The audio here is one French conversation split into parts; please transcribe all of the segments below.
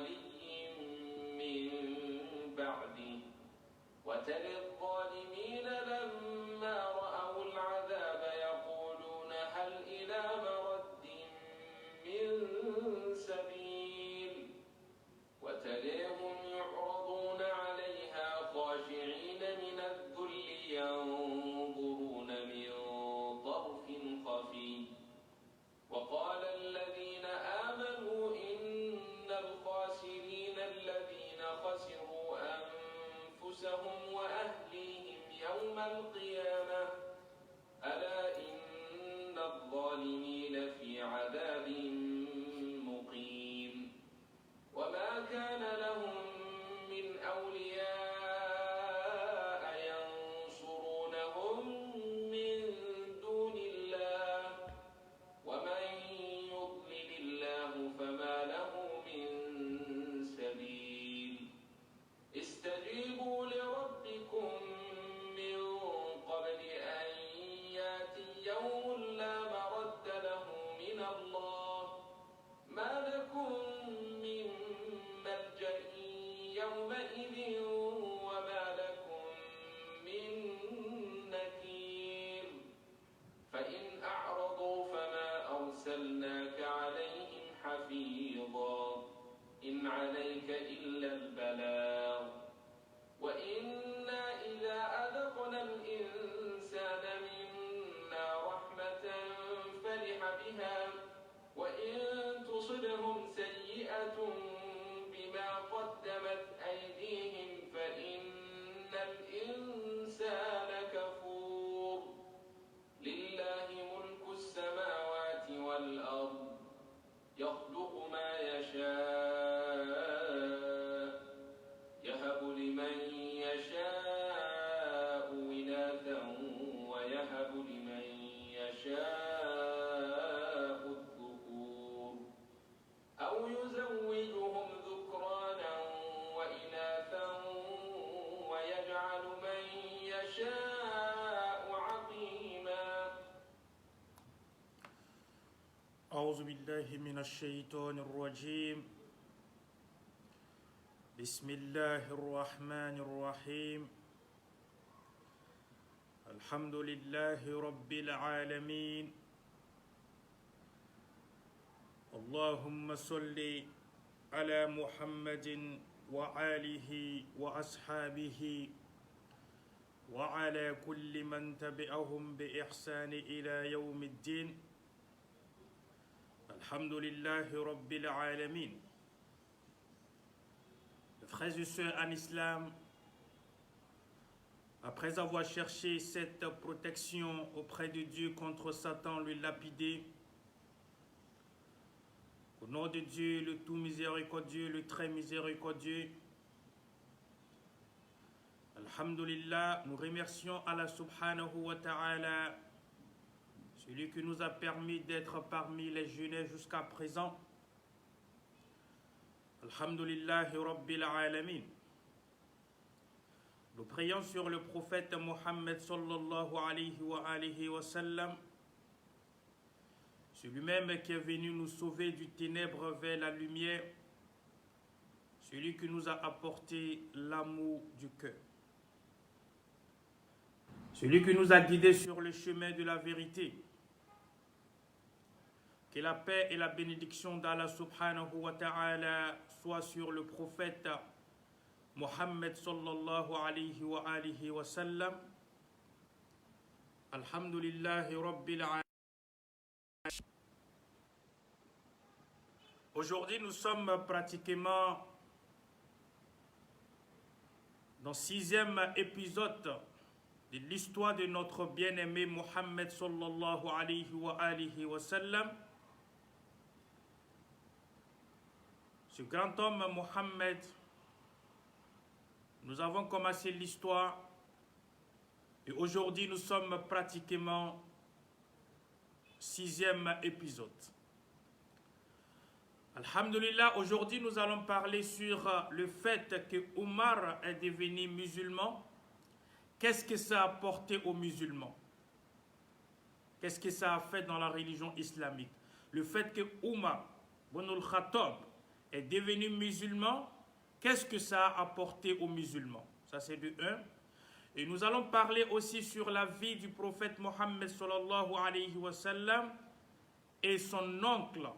ولي من بعده وترى الظالمين لما رأوا العذاب يقولون هل إلى مرد من سبيل وتراهم يعرضون عليها خاشعين من الذل ينظرون من طرف خفي وقال الذين آمنوا إن الخاسرين الذين خسروا أنفسهم وأهليهم يوم القيامة ألا إن الظالمين في عذاب مقيم وما كان لهم من أولياء ينصرونهم من دون الله ومن يضلل الله فما له من سبيل استجيبوا لربكم من قبل أن يأتي يوم لا مرد له من الله ما لكم من ملجأ يومئذ وما لكم من نكير فإن أعرضوا فما أرسلناك عليهم حفيظا إن عليك إلا البلاغ وإنا إذا أذقنا الإنسان منا رحمة فرح بها وإن تصبهم سيئة بما قدمت أيديهم فإن الإنسان كفور لله ملك السماوات والأرض يخلق ما يشاء يهب لمن يشاء إناثا ويهب لمن يشاء الذكور أو يزوجهم ذكرانا وإناثا ويجعل من يشاء عقيما أعوذ بالله من الشيطان الرجيم بسم الله الرحمن الرحيم الحمد لله رب العالمين اللهم صل على محمد وآله وأصحابه وعلى كل من تبعهم بإحسان إلى يوم الدين الحمد لله رب العالمين. Frères et sœurs en islam, après avoir cherché cette protection auprès de Dieu contre Satan, le lapidé, au nom de Dieu, le tout miséricordieux, le très miséricordieux, Alhamdulillah, nous remercions Allah subhanahu wa ta'ala, celui qui nous a permis d'être parmi les jeunes jusqu'à présent. Alhamdulillahi Rabbil Alamin. Nous prions sur le prophète Mohammed sallallahu alayhi wa sallam, celui-même qui est venu nous sauver du ténèbre vers la lumière, celui qui nous a apporté l'amour du cœur, celui qui nous a guidés sur le chemin de la vérité. Que la paix et la bénédiction d'Allah subhanahu wa ta'ala soient sur le prophète Mohammed sallallahu alayhi wa sallam. Alhamdulillahi Rabbil Alamin. Aujourd'hui, nous sommes pratiquement dans le 6e épisode de l'histoire de notre bien-aimé Mohammed sallallahu alayhi wa sallam. Ce grand homme Mohammed, nous avons commencé l'histoire et aujourd'hui nous sommes pratiquement 6e épisode. Alhamdulillah, aujourd'hui nous allons parler sur le fait que Omar est devenu musulman. Qu'est-ce que ça a apporté aux musulmans? Qu'est-ce que ça a fait dans la religion islamique? Le fait que Omar ibn al-Khattab est devenu musulman, qu'est-ce que ça a apporté aux musulmans? Ça c'est de 1. Et nous allons parler aussi sur la vie du prophète Mohammed sallallahu alayhi wa sallam et son oncle.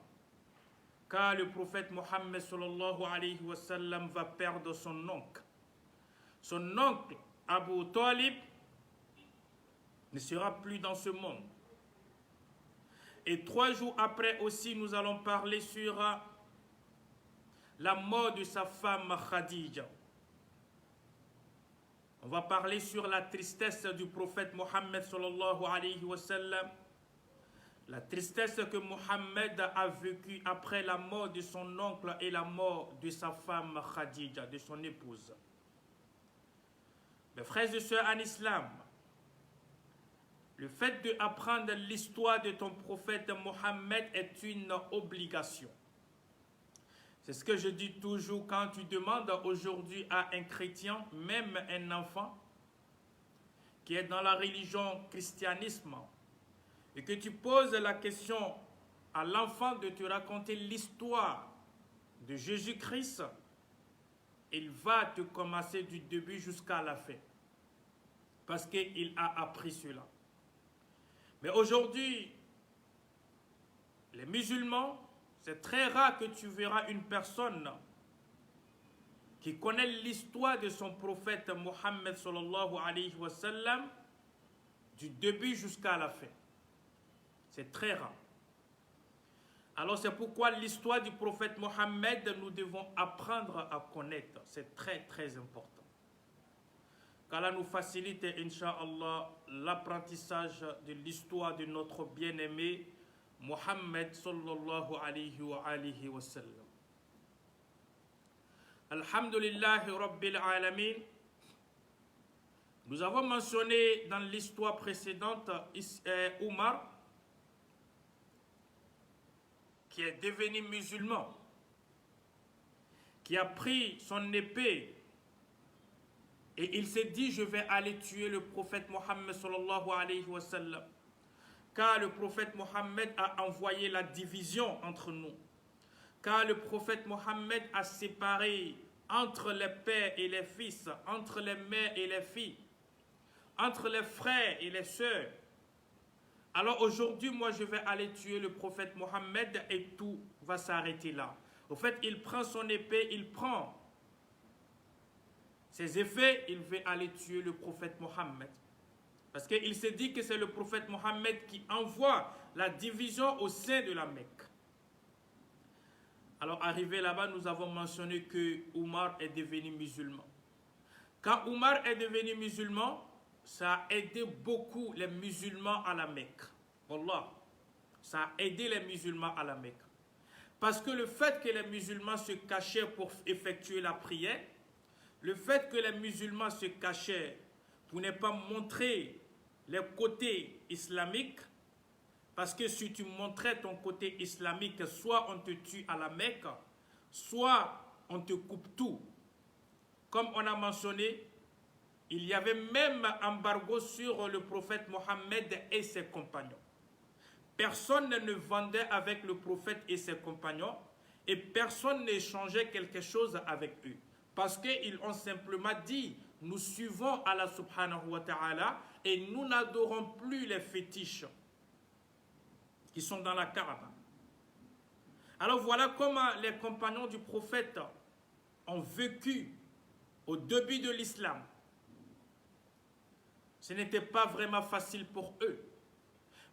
Car le prophète Mohammed sallallahu alayhi wa sallam va perdre son oncle. Son oncle Abu Talib ne sera plus dans ce monde. Et 3 jours après aussi, nous allons parler sur la mort de sa femme Khadija. On va parler sur la tristesse du prophète Mohammed sallallahu alayhi wa sallam, la tristesse que Mohammed a vécue après la mort de son oncle et la mort de sa femme Khadija, de son épouse. Mes frères et sœurs en islam, le fait d'apprendre l'histoire de ton prophète Mohammed est une obligation. C'est ce que je dis toujours quand tu demandes aujourd'hui à un chrétien, même un enfant, qui est dans la religion christianisme, et que tu poses la question à l'enfant de te raconter l'histoire de Jésus-Christ, il va te commencer du début jusqu'à la fin. Parce qu'il a appris cela. Mais aujourd'hui, les musulmans, c'est très rare que tu verras une personne qui connaît l'histoire de son prophète Mohammed sallallahu alayhi wa sallam du début jusqu'à la fin. C'est très rare. Alors c'est pourquoi l'histoire du prophète Mohammed, nous devons apprendre à connaître. C'est très très important. Qu'Allah nous facilite, Inch'Allah, l'apprentissage de l'histoire de notre bien-aimé Mohammed sallallahu alayhi wa sallam. Alhamdulillahi Rabbil Alamin. Nous avons mentionné dans l'histoire précédente Omar, qui est devenu musulman, qui a pris son épée et il s'est dit, je vais aller tuer le prophète Mohammed sallallahu alayhi wa sallam. Car le prophète Mohammed a envoyé la division entre nous. Car le prophète Mohammed a séparé entre les pères et les fils, entre les mères et les filles, entre les frères et les sœurs. Alors aujourd'hui, moi je vais aller tuer le prophète Mohammed et tout va s'arrêter là. Au fait, il prend son épée, il prend ses effets, il veut aller tuer le prophète Mohammed. Parce qu'il s'est dit que c'est le prophète Mohammed qui envoie la division au sein de la Mecque. Alors arrivé là-bas, nous avons mentionné que Omar est devenu musulman. Quand Omar est devenu musulman, ça a aidé beaucoup les musulmans à la Mecque. Wallah, ça a aidé les musulmans à la Mecque. Parce que le fait que les musulmans se cachaient pour effectuer la prière, le fait que les musulmans se cachaient pour ne pas montrer les côtés islamiques, parce que si tu montrais ton côté islamique, soit on te tue à la Mecque, soit on te coupe tout. Comme on a mentionné, il y avait même embargo sur le prophète Mohammed et ses compagnons. Personne ne vendait avec le prophète et ses compagnons et personne n'échangeait quelque chose avec eux. Parce qu'ils ont simplement dit, nous suivons Allah subhanahu wa ta'ala et nous n'adorons plus les fétiches qui sont dans la Kaaba. Alors voilà comment les compagnons du prophète ont vécu au début de l'islam. Ce n'était pas vraiment facile pour eux.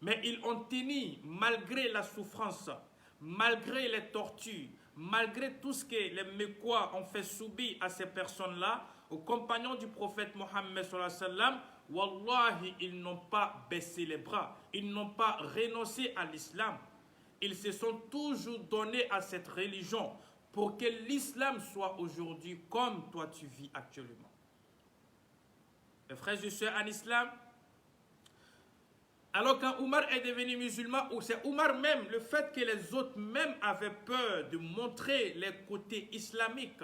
Mais ils ont tenu malgré la souffrance, malgré les tortures, malgré tout ce que les Mécois ont fait subir à ces personnes-là, aux compagnons du prophète Mohammed sallallahu alayhi wa sallam, wallahi, ils n'ont pas baissé les bras, ils n'ont pas renoncé à l'islam. Ils se sont toujours donnés à cette religion pour que l'islam soit aujourd'hui comme toi tu vis actuellement. Mes frères et sœurs en islam, alors quand Omar est devenu musulman, c'est Omar même, le fait que les autres même avaient peur de montrer les côtés islamiques,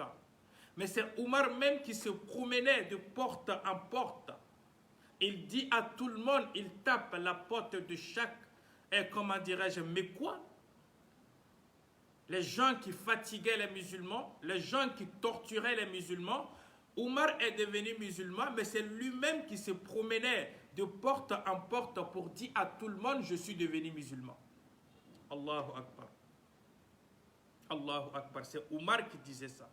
mais c'est Omar même qui se promenait de porte en porte. Il dit à tout le monde, il tape la porte de chaque, comment dirais-je, Mécois. les gens qui fatiguaient les musulmans, les gens qui torturaient les musulmans, Omar est devenu musulman, mais c'est lui-même qui se promenait de porte en porte pour dire à tout le monde, je suis devenu musulman. Allahu Akbar. Allahu Akbar. C'est Omar qui disait ça.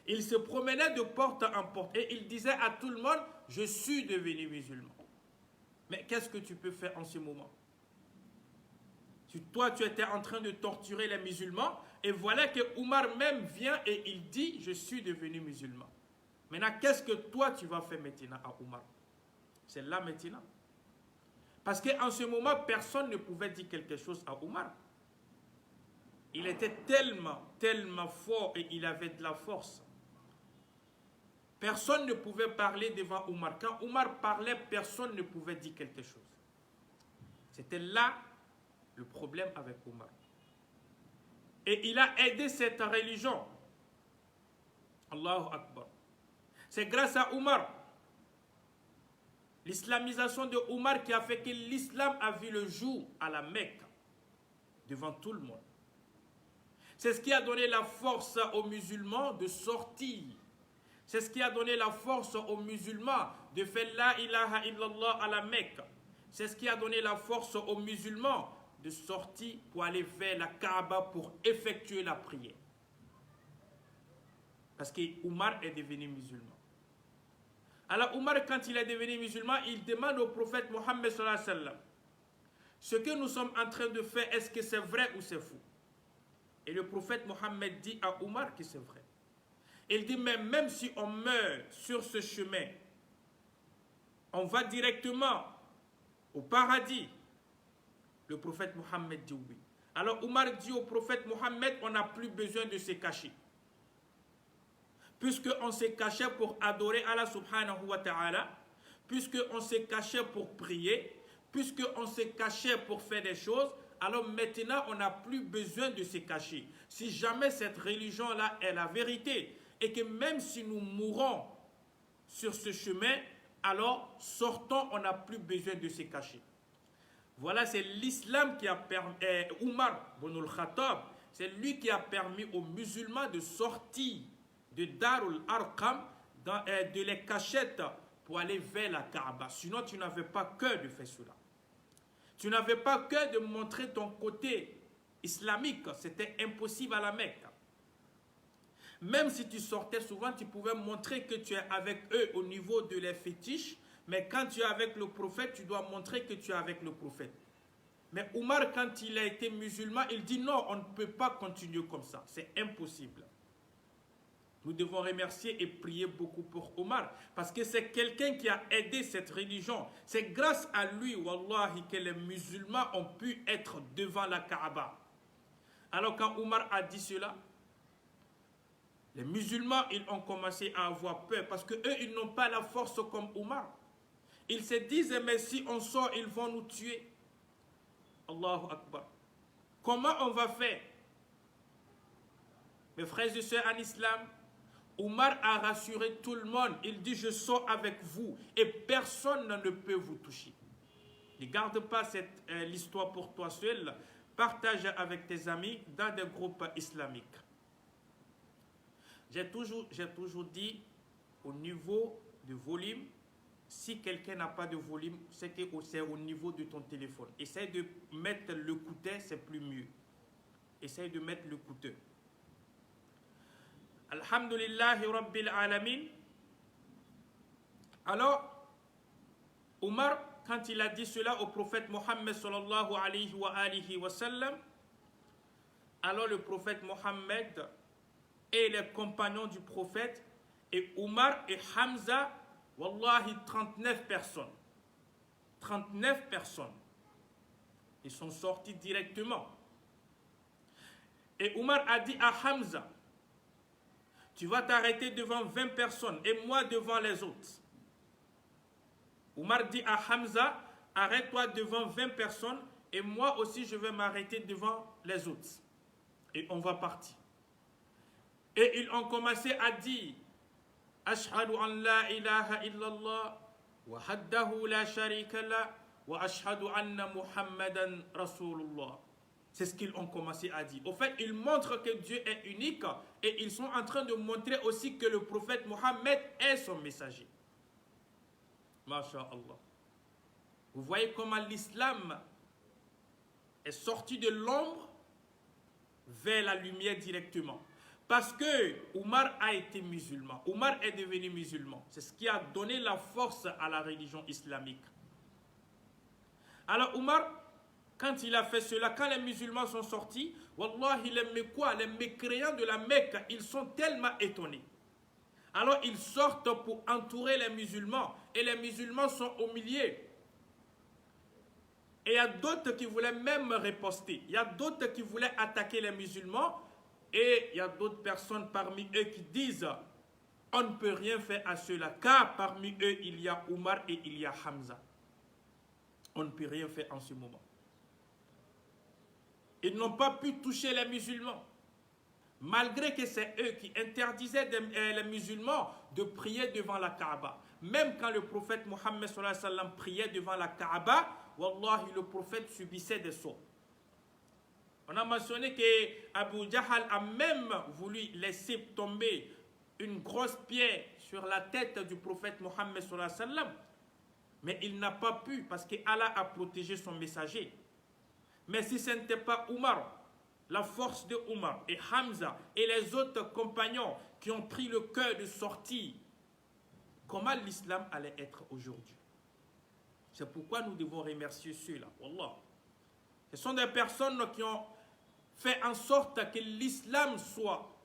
Il se promenait de porte en porte et il disait à tout le monde, je suis devenu musulman. Mais qu'est-ce que tu peux faire en ce moment? Toi, tu étais en train de torturer les musulmans et voilà que Omar même vient et il dit, je suis devenu musulman. Maintenant, qu'est-ce que toi, tu vas faire maintenant à Omar? C'est là maintenant. Parce qu'en ce moment, personne ne pouvait dire quelque chose à Omar. Il était tellement fort et il avait de la force. Personne ne pouvait parler devant Omar. Quand Omar parlait, personne ne pouvait dire quelque chose. C'était là le problème avec Omar. Et il a aidé cette religion. Allahu Akbar. C'est grâce à Omar, l'islamisation de Omar qui a fait que l'islam a vu le jour à la Mecque, devant tout le monde. C'est ce qui a donné la force aux musulmans de sortir. C'est ce qui a donné la force aux musulmans de faire la ilaha illallah à la Mecque. C'est ce qui a donné la force aux musulmans de sortir pour aller vers la Kaaba pour effectuer la prière. Parce que Omar est devenu musulman. Alors Omar, quand il est devenu musulman, il demande au prophète Mohammed sallallahu alayhi wa sallam, ce que nous sommes en train de faire, est-ce que c'est vrai ou c'est faux? Et le prophète Mohammed dit à Omar que c'est vrai. Il dit, mais même si on meurt sur ce chemin, on va directement au paradis. Le prophète Mohammed dit oui. Alors Omar dit au prophète Mohammed, on n'a plus besoin de se cacher. Puisqu'on s'est caché pour adorer Allah subhanahu wa ta'ala, puisqu'on s'est caché pour prier, puisqu'on s'est caché pour faire des choses, alors maintenant on n'a plus besoin de se cacher. Si jamais cette religion-là est la vérité, et que même si nous mourons sur ce chemin, alors sortons, on n'a plus besoin de se cacher. Voilà, c'est l'islam qui a permis, Omar ibn al-Khattab, c'est lui qui a permis aux musulmans de sortir de Darul Arqam, de les cachettes pour aller vers la Kaaba. Sinon, tu n'avais pas cœur de faire cela. Tu n'avais pas cœur de montrer ton côté islamique. C'était impossible à la Mecque. Même si tu sortais souvent, tu pouvais montrer que tu es avec eux au niveau de les fétiches. Mais quand tu es avec le prophète, tu dois montrer que tu es avec le prophète. Mais Omar, quand il a été musulman, il dit non, on ne peut pas continuer comme ça. C'est impossible. Nous devons remercier et prier beaucoup pour Omar. Parce que c'est quelqu'un qui a aidé cette religion. C'est grâce à lui, wallahi, que les musulmans ont pu être devant la Kaaba. Alors quand Omar a dit cela, les musulmans, ils ont commencé à avoir peur. Parce qu'eux, ils n'ont pas la force comme Omar. Ils se disent, mais si on sort, ils vont nous tuer. Allahu Akbar. Comment on va faire? Mes frères et sœurs en islam, Omar a rassuré tout le monde. Il dit, je sors avec vous et personne ne peut vous toucher. Ne garde pas l'histoire pour toi seul. Partage avec tes amis dans des groupes islamiques. J'ai toujours dit, au niveau du volume, si quelqu'un n'a pas de volume, c'est que c'est au niveau de ton téléphone. Essaye de mettre l'écouteur, c'est plus mieux. Essaye de mettre l'écouteur. Alhamdulillahi Rabbil Alamin. Alors, Omar, quand il a dit cela au prophète Mohammed sallallahu alayhi wa sallam, alors le prophète Mohammed et les compagnons du prophète, et Omar et Hamza, wallahi, 39 personnes. 39 personnes. Ils sont sortis directement. Et Omar a dit à Hamza, tu vas t'arrêter devant 20 personnes et moi devant les autres. Omar dit à Hamza, arrête-toi devant 20 personnes et moi aussi je vais m'arrêter devant les autres. Et on va partir. Et ils ont commencé à dire, Ashhadu an la ilaha illallah, wa haddahu la sharika la, wa ashhadu anna Muhammadan Rasulullah. C'est ce qu'ils ont commencé à dire. Au fait, ils montrent que Dieu est unique et ils sont en train de montrer aussi que le prophète Mohammed est son messager. Masha'Allah. Vous voyez comment l'islam est sorti de l'ombre vers la lumière directement. Parce que Omar a été musulman. Omar est devenu musulman. C'est ce qui a donné la force à la religion islamique. Alors Omar, quand il a fait cela, quand les musulmans sont sortis, wallahi, les mécréants de la Mecque, ils sont tellement étonnés. Alors ils sortent pour entourer les musulmans. Et les musulmans sont au milieu. Et il y a d'autres qui voulaient même riposter. Il y a d'autres qui voulaient attaquer les musulmans. Et il y a d'autres personnes parmi eux qui disent on ne peut rien faire à cela. Car parmi eux, il y a Omar et il y a Hamza. On ne peut rien faire en ce moment. Ils n'ont pas pu toucher les musulmans. Malgré que c'est eux qui interdisaient les musulmans de prier devant la Kaaba. Même quand le prophète Mohammed sallallahu alayhi wa sallam priait devant la Kaaba, wallahi, le prophète subissait des sauts. On a mentionné que Abu Jahal a même voulu laisser tomber une grosse pierre sur la tête du prophète Mohammed sallallahu alayhi wa sallam. Mais il n'a pas pu parce que Allah a protégé son messager. Mais si ce n'était pas Omar, la force de Omar et Hamza et les autres compagnons qui ont pris le cœur de sortir, comment l'islam allait être aujourd'hui? C'est pourquoi nous devons remercier ceux-là. Wallah. Ce sont des personnes qui ont fait en sorte que l'islam soit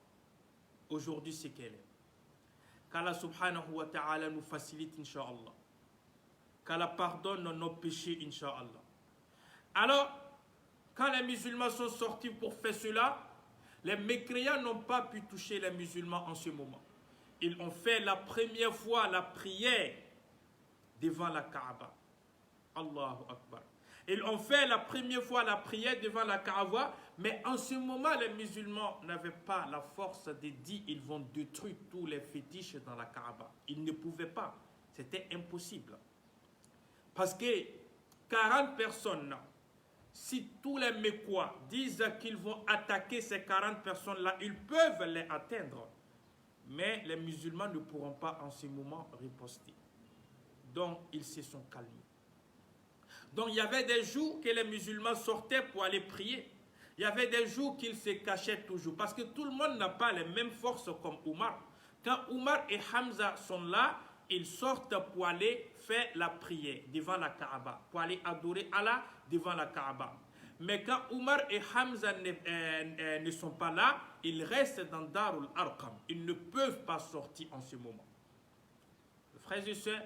aujourd'hui ce qu'elle est. Qu'Allah subhanahu wa ta'ala nous facilite, incha'Allah. Qu'Allah pardonne nos péchés, incha'Allah. Alors, quand les musulmans sont sortis pour faire cela, les mécréants n'ont pas pu toucher les musulmans en ce moment. Ils ont fait la première fois la prière devant la Kaaba. Allahu Akbar. Ils ont fait la première fois la prière devant la Kaaba, mais en ce moment, les musulmans n'avaient pas la force de dire ils vont détruire tous les fétiches dans la Kaaba. Ils ne pouvaient pas. C'était impossible. Parce que 40 personnes, si tous les Mécois disent qu'ils vont attaquer ces 40 personnes-là, ils peuvent les atteindre. Mais les musulmans ne pourront pas en ce moment riposter. Donc, ils se sont calmés. Donc, il y avait des jours que les musulmans sortaient pour aller prier. Il y avait des jours qu'ils se cachaient toujours. Parce que tout le monde n'a pas les mêmes forces comme Omar. Quand Omar et Hamza sont là, ils sortent pour aller faire la prière devant la Kaaba, pour aller adorer Allah devant la Kaaba. Mais quand Omar et Hamza ne sont pas là, ils restent dans Darul Arqam. Ils ne peuvent pas sortir en ce moment. Frères et sœurs,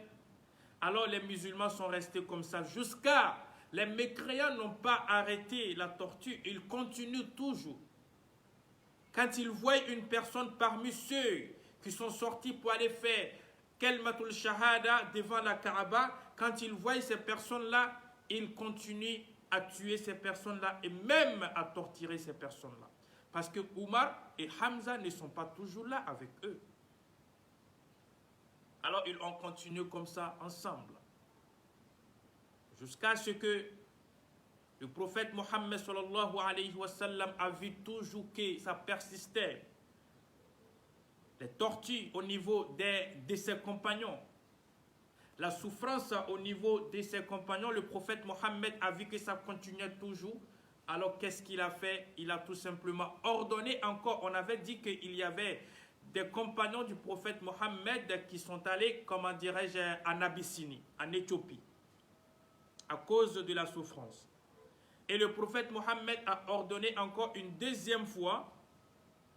alors les musulmans sont restés comme ça jusqu'à les mécréants n'ont pas arrêté la torture, ils continuent toujours. Quand ils voient une personne parmi ceux qui sont sortis pour aller faire Kalmatul Shahada devant la Kaaba, quand ils voient ces personnes-là, ils continuent à tuer ces personnes-là et même à torturer ces personnes-là. Parce que Omar et Hamza ne sont pas toujours là avec eux. Alors ils ont continué comme ça ensemble. Jusqu'à ce que le prophète Mohammed sallallahu alayhi wa sallam a vu toujours que ça persistait. Les tortures au niveau de ses compagnons. La souffrance au niveau de ses compagnons. Le prophète Mohammed a vu que ça continuait toujours. Alors qu'est-ce qu'il a fait? Il a tout simplement ordonné encore. On avait dit qu'il y avait des compagnons du prophète Mohammed qui sont allés, comment dirais-je, en Abyssinie, en Éthiopie, à cause de la souffrance. Et le prophète Mohammed a ordonné encore une deuxième fois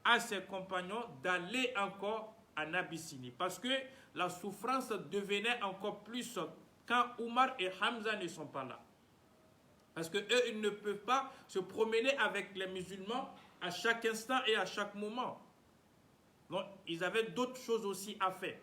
à ses compagnons d'aller encore en Abyssinie. Parce que la souffrance devenait encore plus quand Omar et Hamza ne sont pas là. Parce qu'eux, ils ne peuvent pas se promener avec les musulmans à chaque instant et à chaque moment. Donc, ils avaient d'autres choses aussi à faire.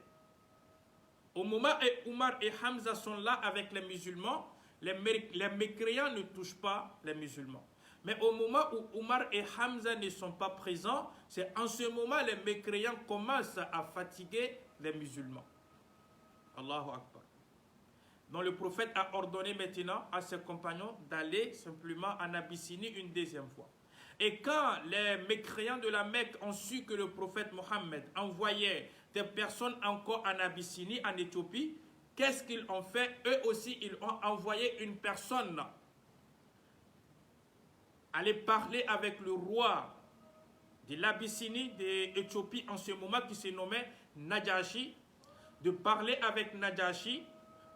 Au moment où Omar et Hamza sont là avec les musulmans, les mécréants ne touchent pas les musulmans. Mais au moment où Omar et Hamza ne sont pas présents, c'est en ce moment que les mécréants commencent à fatiguer les musulmans. Allahu Akbar. Donc le prophète a ordonné maintenant à ses compagnons d'aller simplement en Abyssinie une deuxième fois. Et quand les mécréants de la Mecque ont su que le prophète Mohammed envoyait des personnes encore en Abyssinie, en Éthiopie, qu'est-ce qu'ils ont fait? Eux aussi, ils ont envoyé une personne aller parler avec le roi de l'Abyssinie, d'Éthiopie en ce moment, qui se nommait Najashi, de parler avec Najashi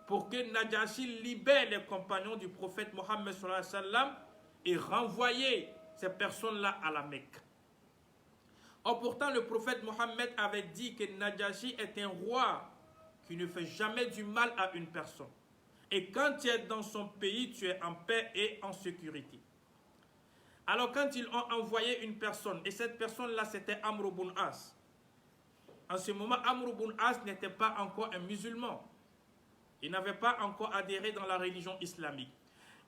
pour que Najashi libère les compagnons du prophète Mohammed sallallahu alayhi wa sallam et renvoyer ces personnes-là à la Mecque. Or pourtant, le prophète Mohammed avait dit que Najashi est un roi qui ne fait jamais du mal à une personne. Et quand tu es dans son pays, tu es en paix et en sécurité. Alors quand ils ont envoyé une personne, et cette personne-là c'était Amr ibn As. En ce moment, Amr ibn As n'était pas encore un musulman. Il n'avait pas encore adhéré dans la religion islamique.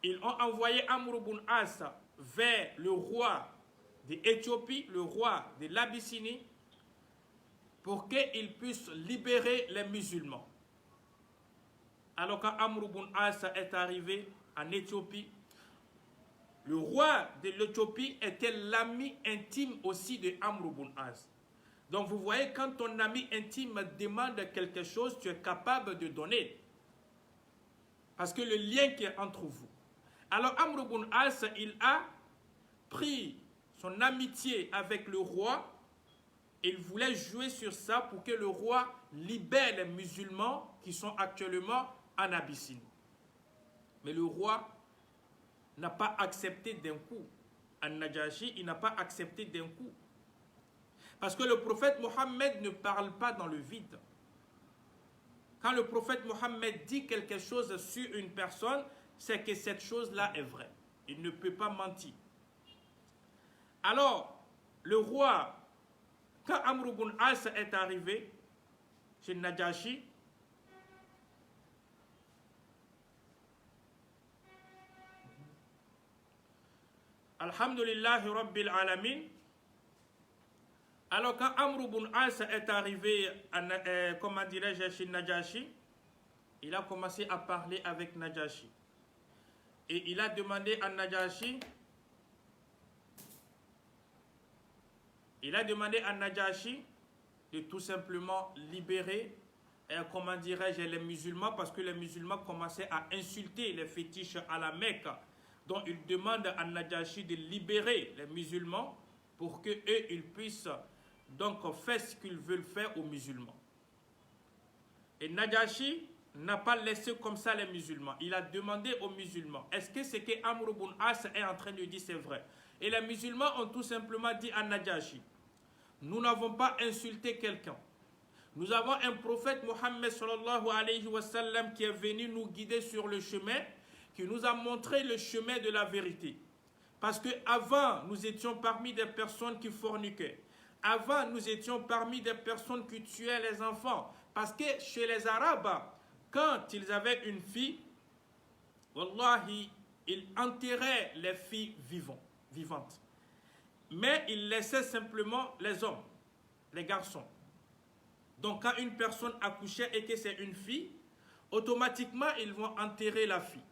Ils ont envoyé Amr ibn As vers le roi d'Éthiopie, le roi de l'Abyssinie, pour qu'il puisse libérer les musulmans. Alors quand Amr ibn As est arrivé en Éthiopie, le roi de l'Éthiopie était l'ami intime aussi de Amr ibn As. Donc vous voyez, quand ton ami intime demande quelque chose, tu es capable de donner. Parce que le lien qui est entre vous. Alors Amr ibn As, il a pris son amitié avec le roi. Il voulait jouer sur ça pour que le roi libère les musulmans qui sont actuellement en Abyssinie. Mais le roi n'a pas accepté d'un coup. An-Najashi, il n'a pas accepté d'un coup. Parce que le prophète Mohammed ne parle pas dans le vide. Quand le prophète Mohammed dit quelque chose sur une personne, c'est que cette chose-là est vraie. Il ne peut pas mentir. Alors, le roi, quand Amr ibn As est arrivé chez Najashi, Alhamdulillahi Rabbil Alamin. Alors quand Amr ibn As est arrivé, comment dirais-je, chez Najashi, il a commencé à parler avec Najashi. Et il a demandé à Najashi, de tout simplement libérer, comment dirais-je, les musulmans, parce que les musulmans commençaient à insulter les fétiches à la Mecque. Donc il demande à Najashi de libérer les musulmans pour que eux ils puissent donc faire ce qu'ils veulent faire aux musulmans. Et Najashi n'a pas laissé comme ça les musulmans. Il a demandé aux musulmans, est-ce que ce que Amr ibn As est en train de dire c'est vrai? Et les musulmans ont tout simplement dit à Najashi, nous n'avons pas insulté quelqu'un. Nous avons un prophète Mohammed sallallahu alayhi wa sallam qui est venu nous guider sur le chemin, qui nous a montré le chemin de la vérité. Parce qu'avant, nous étions parmi des personnes qui forniquaient. Avant, nous étions parmi des personnes qui tuaient les enfants. Parce que chez les Arabes, quand ils avaient une fille, wallahi, ils enterraient les filles vivantes. Mais ils laissaient simplement les hommes, les garçons. Donc quand une personne accouchait et que c'est une fille, automatiquement ils vont enterrer la fille.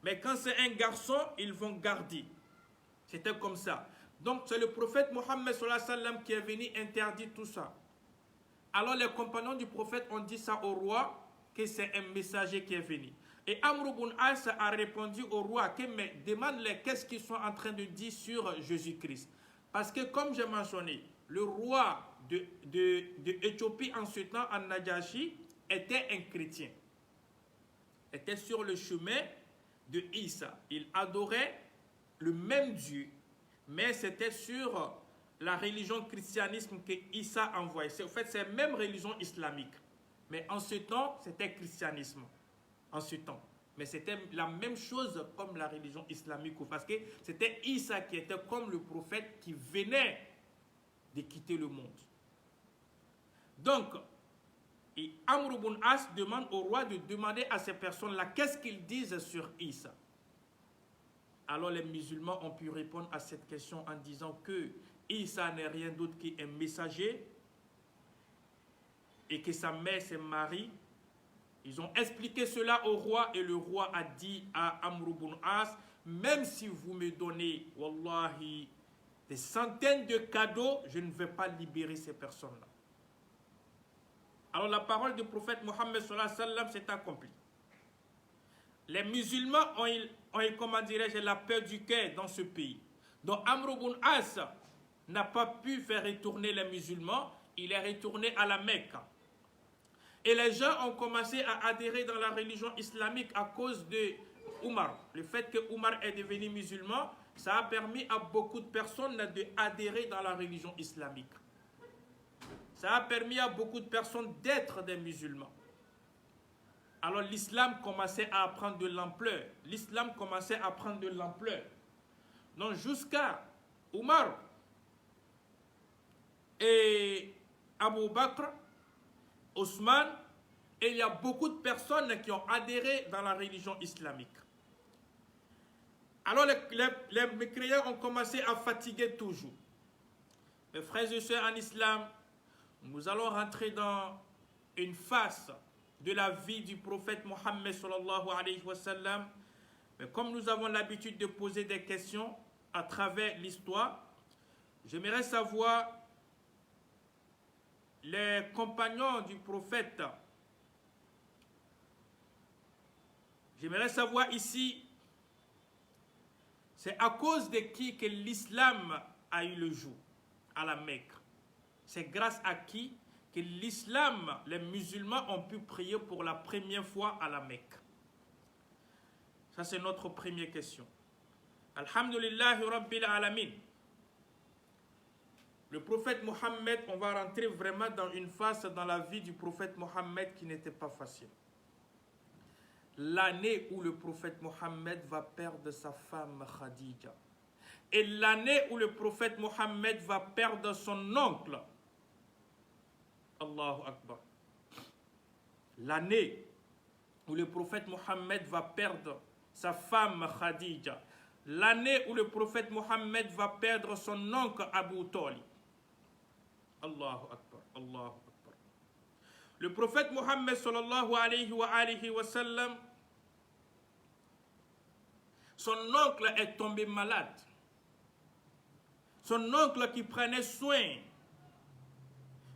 Mais quand c'est un garçon, ils vont garder. C'était comme ça. Donc c'est le prophète Mohammed sallallahu alayhi wa sallam qui est venu interdire tout ça. Alors les compagnons du prophète ont dit ça au roi, que c'est un messager qui est venu. Et Amr ibn As a répondu au roi, mais demande-les qu'est-ce qu'ils sont en train de dire sur Jésus-Christ. Parce que comme j'ai mentionné, le roi d'Éthiopie en ce temps, en Najashi, était un chrétien. Était sur le chemin de Isa. Il adorait le même Dieu, mais c'était sur la religion christianisme que Isa envoyait. En fait, c'est la même religion islamique. Mais en ce temps, c'était christianisme. En ce temps. Mais c'était la même chose comme la religion islamique. Parce que c'était Isa qui était comme le prophète qui venait de quitter le monde. Donc, Amr ibn As demande au roi de demander à ces personnes-là qu'est-ce qu'ils disent sur Isa. Alors les musulmans ont pu répondre à cette question en disant que Isa n'est rien d'autre qu'un messager et que sa mère c'est Marie Ils ont expliqué cela au roi et le roi a dit à Amr ibn As, même si vous me donnez, wallahi, des centaines de cadeaux, je ne vais pas libérer ces personnes-là. Alors la parole du prophète Mohammed sallallahu alayhi wa sallam s'est accomplie. Les musulmans ont comment dirais-je, la peur du cœur dans ce pays. Donc Amr ibn As n'a pas pu faire retourner les musulmans, il est retourné à la Mecque. Et les gens ont commencé à adhérer dans la religion islamique à cause de Omar. Le fait que Omar est devenu musulman, ça a permis à beaucoup de personnes d'adhérer dans la religion islamique. Ça a permis à beaucoup de personnes d'être des musulmans. Alors l'islam commençait à prendre de l'ampleur. L'islam commençait à prendre de l'ampleur. Donc jusqu'à Omar et Abu Bakr, Ousmane, et il y a beaucoup de personnes qui ont adhéré dans la religion islamique. Alors les mécréants ont commencé à fatiguer toujours. Mes frères et sœurs en islam, nous allons rentrer dans une phase de la vie du prophète Mohammed sallallahu alayhi wa sallam. Mais comme nous avons l'habitude de poser des questions à travers l'histoire, j'aimerais savoir les compagnons du prophète. J'aimerais savoir ici, c'est à cause de qui que l'islam a eu le jour à la Mecque. C'est grâce à qui que l'islam, les musulmans ont pu prier pour la première fois à la Mecque. Ça c'est notre première question. Alhamdulillahi Rabbil Alamin. Le prophète Mohammed, on va rentrer vraiment dans une phase dans la vie du prophète Mohammed qui n'était pas facile. L'année où le prophète Mohammed va perdre sa femme Khadija. Et l'année où le prophète Mohammed va perdre son oncle. Allahu Akbar. L'année où le prophète Mohammed va perdre sa femme Khadija. L'année où le prophète Mohammed va perdre son oncle Abu Talib. Allahu Akbar, Allahu Akbar. Le prophète Mohammed sallallahu alayhi wa sallam, son oncle est tombé malade. Son oncle qui prenait soin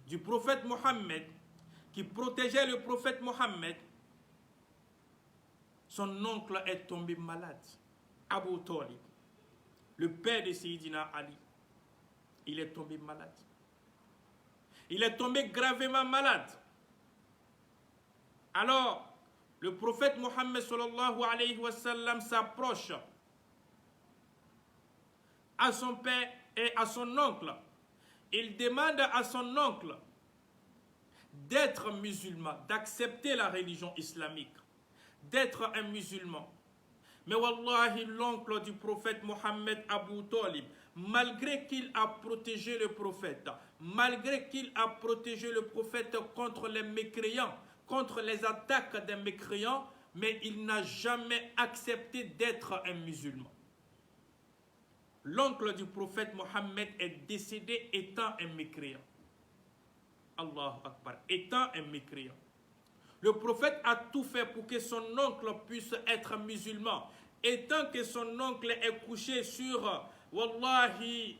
du prophète Mohammed, qui protégeait le prophète Mohammed, son oncle est tombé malade. Abu Talib, le père de Sayyidina Ali, il est tombé malade. Il est tombé gravement malade. Alors, le prophète Mohammed sallallahu alayhi wa sallam s'approche à son père et à son oncle. Il demande à son oncle d'être musulman, d'accepter la religion islamique, d'être un musulman. Mais wallahi, l'oncle du prophète Mohammed, Abu Talib, malgré qu'il a protégé le prophète, malgré qu'il a protégé le prophète contre les mécréants, contre les attaques des mécréants, mais il n'a jamais accepté d'être un musulman. L'oncle du prophète Mohammed est décédé étant un mécréant. Allahu Akbar, étant un mécréant. Le prophète a tout fait pour que son oncle puisse être musulman. Et tant que son oncle est couché sur, wallahi,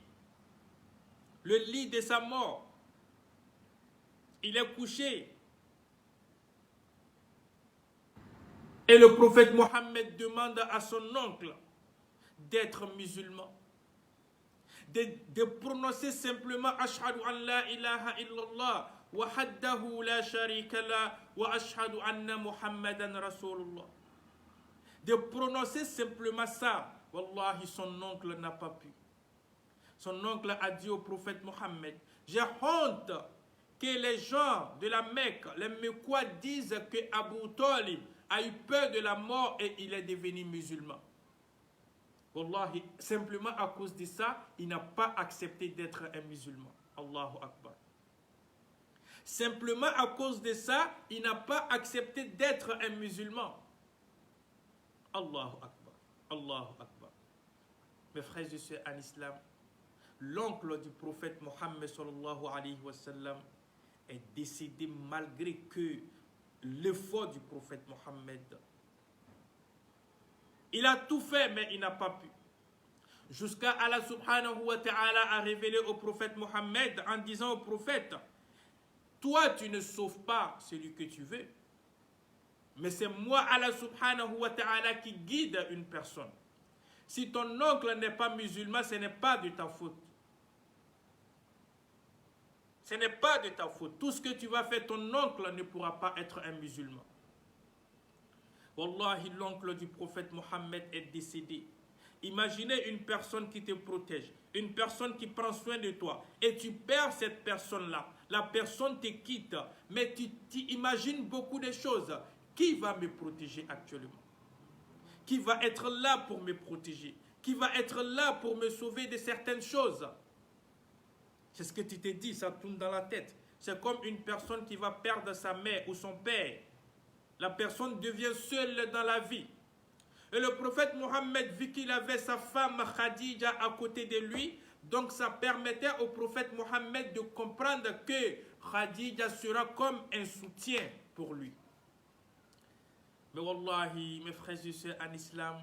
le lit de sa mort, il est couché. Et le prophète Mohammed demande à son oncle d'être musulman. De prononcer simplement Ashhadu an la ilaha illallah wa haddahu la sharika la wa ashhadu anna Muhammadan Rasulullah. De prononcer simplement ça. Wallahi, son oncle n'a pas pu. Son oncle a dit au prophète Mohammed, j'ai honte que les gens de la Mecque, les Mecquois disent que Abu Talib a eu peur de la mort et il est devenu musulman. Wallahi, simplement à cause de ça, il n'a pas accepté d'être un musulman. Allahu Akbar. Simplement à cause de ça, il n'a pas accepté d'être un musulman. Allahu Akbar. Allahu Akbar. Mes frères et sœurs en islam, l'oncle du prophète Mohammed sallallahu alayhi wa sallam est décédé malgré que l'effort du prophète Mohammed. Il a tout fait, mais il n'a pas pu. Jusqu'à Allah subhanahu wa ta'ala a révélé au prophète Mohammed en disant au prophète, toi tu ne sauves pas celui que tu veux, mais c'est moi Allah subhanahu wa ta'ala qui guide une personne. Si ton oncle n'est pas musulman, ce n'est pas de ta faute. Ce n'est pas de ta faute. Tout ce que tu vas faire, ton oncle ne pourra pas être un musulman. Wallahi, l'oncle du prophète Mohammed est décédé. Imaginez une personne qui te protège, une personne qui prend soin de toi, et tu perds cette personne-là. La personne te quitte, mais tu imagines beaucoup de choses. Qui va me protéger actuellement? Qui va être là pour me protéger? Qui va être là pour me sauver de certaines choses? C'est ce que tu te dis, ça tourne dans la tête. C'est comme une personne qui va perdre sa mère ou son père. La personne devient seule dans la vie. Et le prophète Mohammed, vu qu'il avait sa femme Khadija à côté de lui, donc ça permettait au prophète Mohammed de comprendre que Khadija sera comme un soutien pour lui. Mais wallahi, mes frères et sœurs en islam,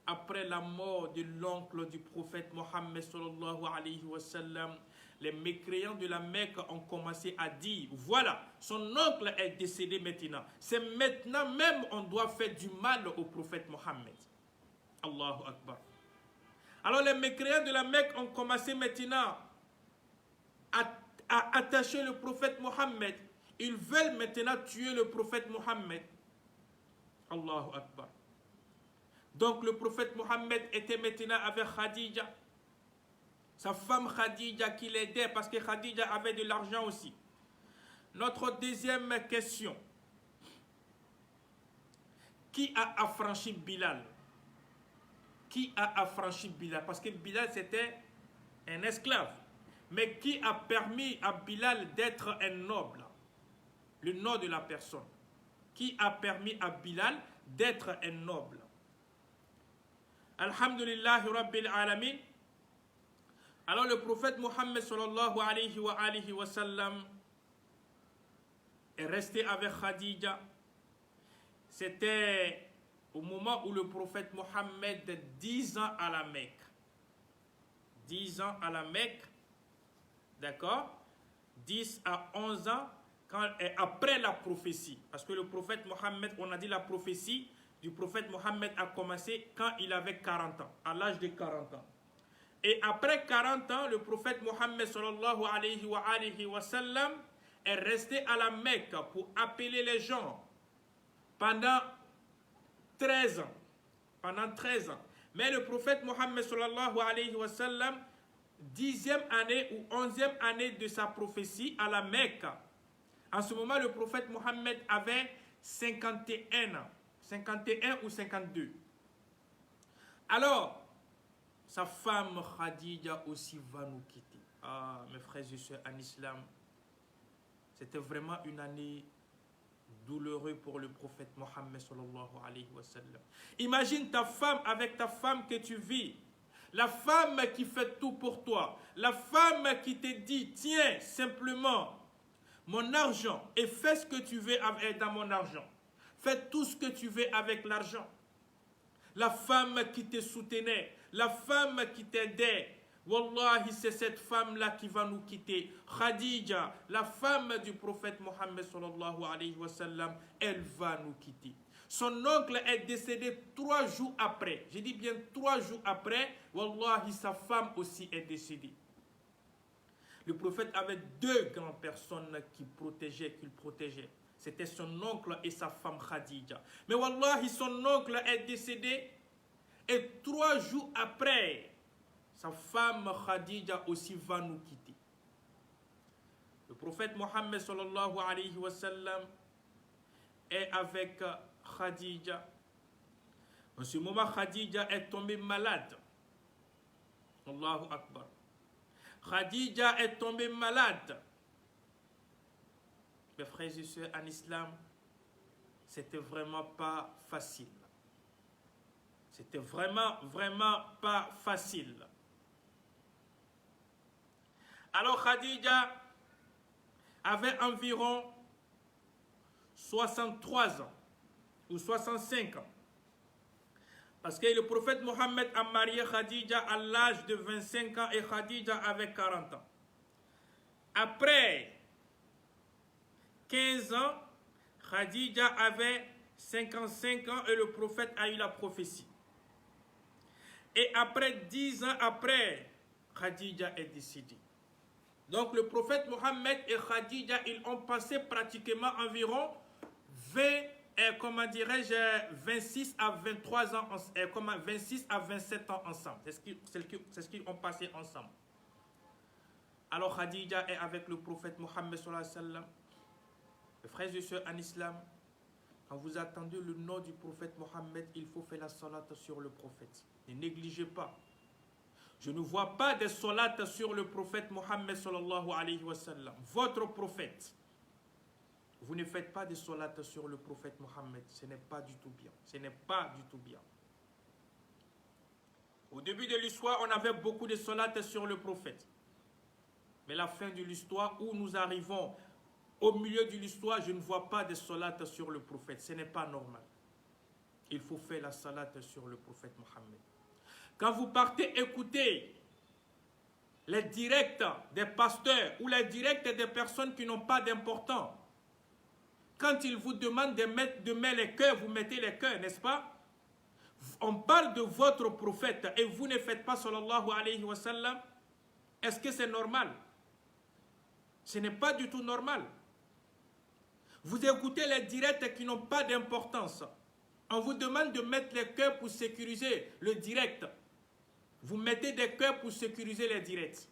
après la mort de l'oncle du prophète Mohammed sallallahu alayhi wa sallam, les mécréants de la Mecque ont commencé à dire, voilà, son oncle est décédé maintenant. C'est maintenant même on doit faire du mal au prophète Mohammed. Allahu Akbar. Alors les mécréants de la Mecque ont commencé maintenant à attacher le prophète Mohammed. Ils veulent maintenant tuer le prophète Mohammed. Allahu Akbar. Donc le prophète Mohammed était maintenant avec Khadija. Sa femme Khadija qui l'aidait parce que Khadija avait de l'argent aussi. Notre deuxième question. Qui a affranchi Bilal? Qui a affranchi Bilal? Parce que Bilal c'était un esclave. Mais qui a permis à Bilal d'être un noble? Le nom de la personne. Qui a permis à Bilal d'être un noble? Alhamdulillah Rabbil Alamin. Alors le prophète Mohammed sallallahu alayhi wa sallam est resté avec Khadija. C'était au moment où le prophète Mohammed 10 ans à la Mecque. 10 ans à la Mecque. D'accord? 10 à 11 ans après la prophétie. Parce que le prophète Mohammed, on a dit la prophétie du prophète Mohammed a commencé quand il avait 40 ans, à l'âge de 40 ans. Et après 40 ans, le prophète Mohammed sallallahu alayhi wa sallam est resté à la Mecque pour appeler les gens pendant 13 ans. Pendant 13 ans. Mais le prophète Mohammed sallallahu alayhi wa sallam, 10e année ou 11e année de sa prophétie à la Mecque, en ce moment, le prophète Mohammed avait 51 ans. 51 ou 52. Alors, sa femme Khadija aussi va nous quitter. Ah, mes frères et sœurs en islam, c'était vraiment une année douloureuse pour le prophète Mohammed sallallahu alayhi wa sallam. Imagine ta femme avec ta femme que tu vis. La femme qui fait tout pour toi. La femme qui te dit, tiens, simplement, mon argent et fais ce que tu veux dans mon argent. Fais tout ce que tu veux avec l'argent. La femme qui te soutenait, la femme qui t'aidait, wallahi, c'est cette femme-là qui va nous quitter. Khadija, la femme du prophète Mohammed sallallahu alayhi wa sallam, elle va nous quitter. Son oncle est décédé 3 jours après. Je dis bien 3 jours après, wallahi, sa femme aussi est décédée. Le prophète avait 2 grandes personnes qu'il protégeait. C'était son oncle et sa femme Khadija. Mais wallahi, son oncle est décédé. Et 3 jours après, sa femme Khadija aussi va nous quitter. Le prophète Mohammed sallallahu alayhi wa sallam est avec Khadija. En ce moment, Khadija est tombée malade. Allahu Akbar. Khadija est tombée malade. Mes frères et sœurs en islam, c'était vraiment pas facile. C'était vraiment pas facile. Alors Khadija avait environ 63 ans ou 65 ans. Parce que le prophète Mohammed a marié Khadija à l'âge de 25 ans et Khadija avait 40 ans. Après 15 ans, Khadija avait 55 ans et le prophète a eu la prophétie. Et après 10 ans après, Khadija est décédée. Donc le prophète Mohammed et Khadija, ils ont passé pratiquement environ 26 à 23 ans, 26 à 27 ans ensemble. C'est ce qu'ils ont passé ensemble. Alors Khadija est avec le prophète Mohammed sallallahu alayhi wa sallam. Mes frères et sœurs en islam, quand vous attendez le nom du prophète Mohammed, il faut faire la salat sur le prophète. Ne négligez pas. Je ne vois pas de salat sur le prophète Mohammed sallallahu alayhi wa sallam. Votre prophète. Vous ne faites pas de salat sur le prophète Mohammed. Ce n'est pas du tout bien. Ce n'est pas du tout bien. Au début de l'histoire, on avait beaucoup de salat sur le prophète. Mais la fin de l'histoire, où nous arrivons au milieu de l'histoire, je ne vois pas de salat sur le prophète. Ce n'est pas normal. Il faut faire la salat sur le prophète Mohammed. Quand vous partez écouter les directs des pasteurs ou les directs des personnes qui n'ont pas d'importance, quand ils vous demandent de mettre les cœurs, vous mettez les cœurs, n'est-ce pas? On parle de votre prophète et vous ne faites pas sallallahu alayhi wa sallam. Est-ce que c'est normal? Ce n'est pas du tout normal. Vous écoutez les directs qui n'ont pas d'importance. On vous demande de mettre les cœurs pour sécuriser le direct. Vous mettez des cœurs pour sécuriser les directs.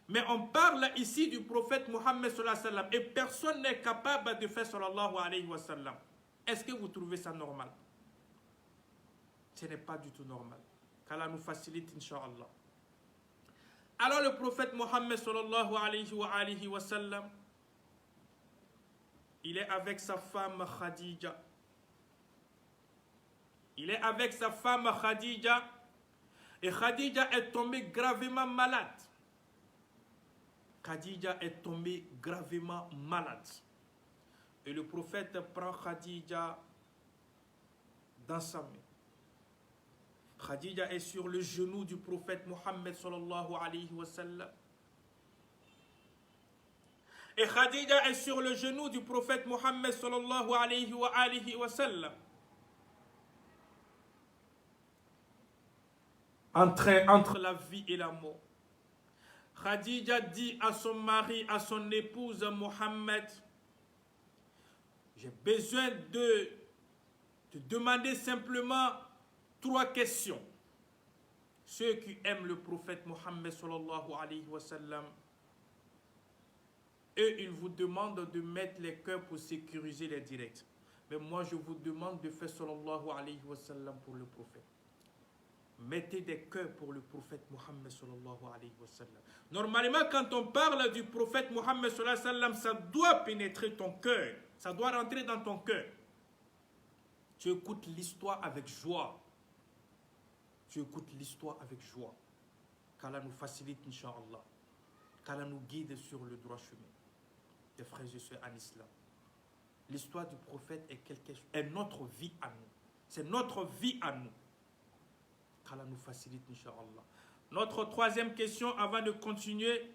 Mais on parle ici du prophète Mohammed sallallahu alayhi wa sallam et personne n'est capable de faire sallallahu alayhi wa sallam. Est-ce que vous trouvez ça normal? Ce n'est pas du tout normal. Qu'Allah nous facilite, Inch'Allah. Alors le prophète Mohammed sallallahu alayhi wa sallam, il est avec sa femme Khadija. Il est avec sa femme Khadija. Et Khadija est tombée gravement malade. Khadija est tombée gravement malade. Et le prophète prend Khadija dans sa main. Khadija est sur le genou du prophète Mohammed sallallahu alayhi wa sallam. Et Khadija est sur le genou du prophète Mohammed sallallahu alayhi wa sallam. Entre la vie et la mort. Khadija dit à son mari, à son épouse Mohammed, j'ai besoin de te demander simplement 3 questions. Ceux qui aiment le prophète Mohammed sallallahu alayhi wa sallam, eux, ils vous demandent de mettre les cœurs pour sécuriser les directs. Mais moi, je vous demande de faire sallallahu alayhi wa sallam pour le prophète. Mettez des cœurs pour le prophète Mohammed sallallahu alayhi wa sallam. Normalement, quand on parle du prophète Mohammed sallallahu alayhi wa sallam, ça doit pénétrer ton cœur. Ça doit rentrer dans ton cœur. Tu écoutes l'histoire avec joie. Tu écoutes l'histoire avec joie. Qu'Allah nous facilite, Inch'Allah. Qu'Allah nous guide sur le droit chemin. Des frères et sœurs en islam. L'histoire du prophète est notre vie à nous. C'est notre vie à nous. Qu'Allah nous facilite, Inch'Allah. Notre 3e question, avant de continuer.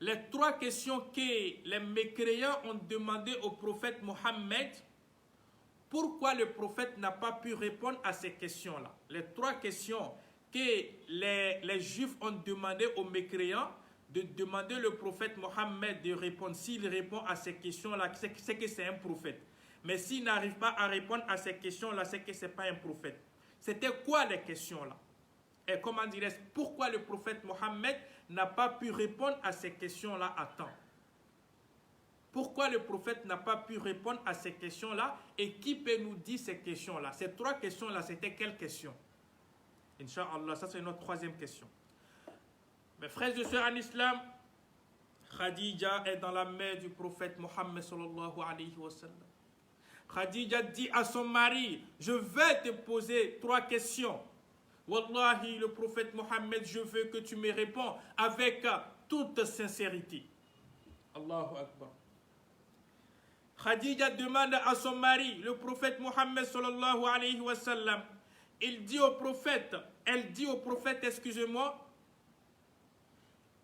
Les 3 questions que les mécréants ont demandé au prophète Mohammed. Pourquoi le prophète n'a pas pu répondre à ces questions-là? Les 3 questions que les juifs ont demandé aux mécréants, de demander le prophète Mohammed de répondre. S'il répond à ces questions-là, c'est que c'est un prophète. Mais s'il n'arrive pas à répondre à ces questions-là, c'est que ce n'est pas un prophète. C'était quoi les questions-là? Et comment dirais-je, pourquoi le prophète Mohammed n'a pas pu répondre à ces questions-là à temps? Pourquoi le prophète n'a pas pu répondre à ces questions-là? Et qui peut nous dire ces questions-là? Ces 3 questions-là, c'était quelles questions? Inch'Allah, ça c'est notre 3e question. Mes frères et sœurs en islam, Khadija est dans la main du prophète Mohammed sallallahu alayhi wa sallam. Khadija dit à son mari, je vais te poser 3 questions. Wallahi, le prophète Mohammed, je veux que tu me réponds avec toute sincérité. Allahu Akbar. Khadija demande à son mari, le prophète Mohammed sallallahu alayhi wa sallam, elle dit au prophète, excusez-moi,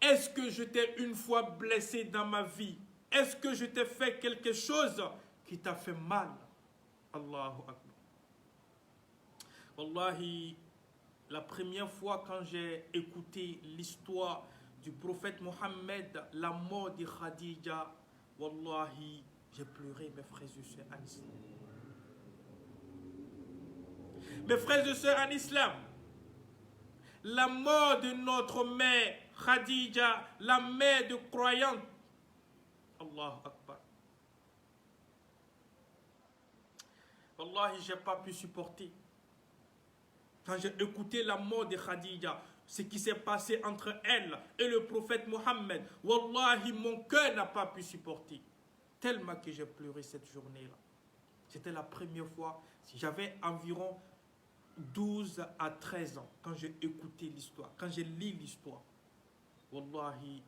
est-ce que je t'ai une fois blessé dans ma vie? Est-ce que je t'ai fait quelque chose qui t'a fait mal? Allahu Akbar. Wallahi, la première fois quand j'ai écouté l'histoire du prophète Mohammed, la mort de Khadija, wallahi, j'ai pleuré, mes frères et sœurs en islam. Mes frères et sœurs en islam, la mort de notre mère Khadija, la mère de croyante, Allahu Akbar. Wallahi, je n'ai pas pu supporter. Quand j'ai écouté la mort de Khadija, ce qui s'est passé entre elle et le prophète Mohammed, wallahi, mon cœur n'a pas pu supporter. Tellement que j'ai pleuré cette journée-là. C'était la première fois, j'avais environ 12 à 13 ans quand j'ai écouté l'histoire, quand j'ai lu l'histoire. Wallahi,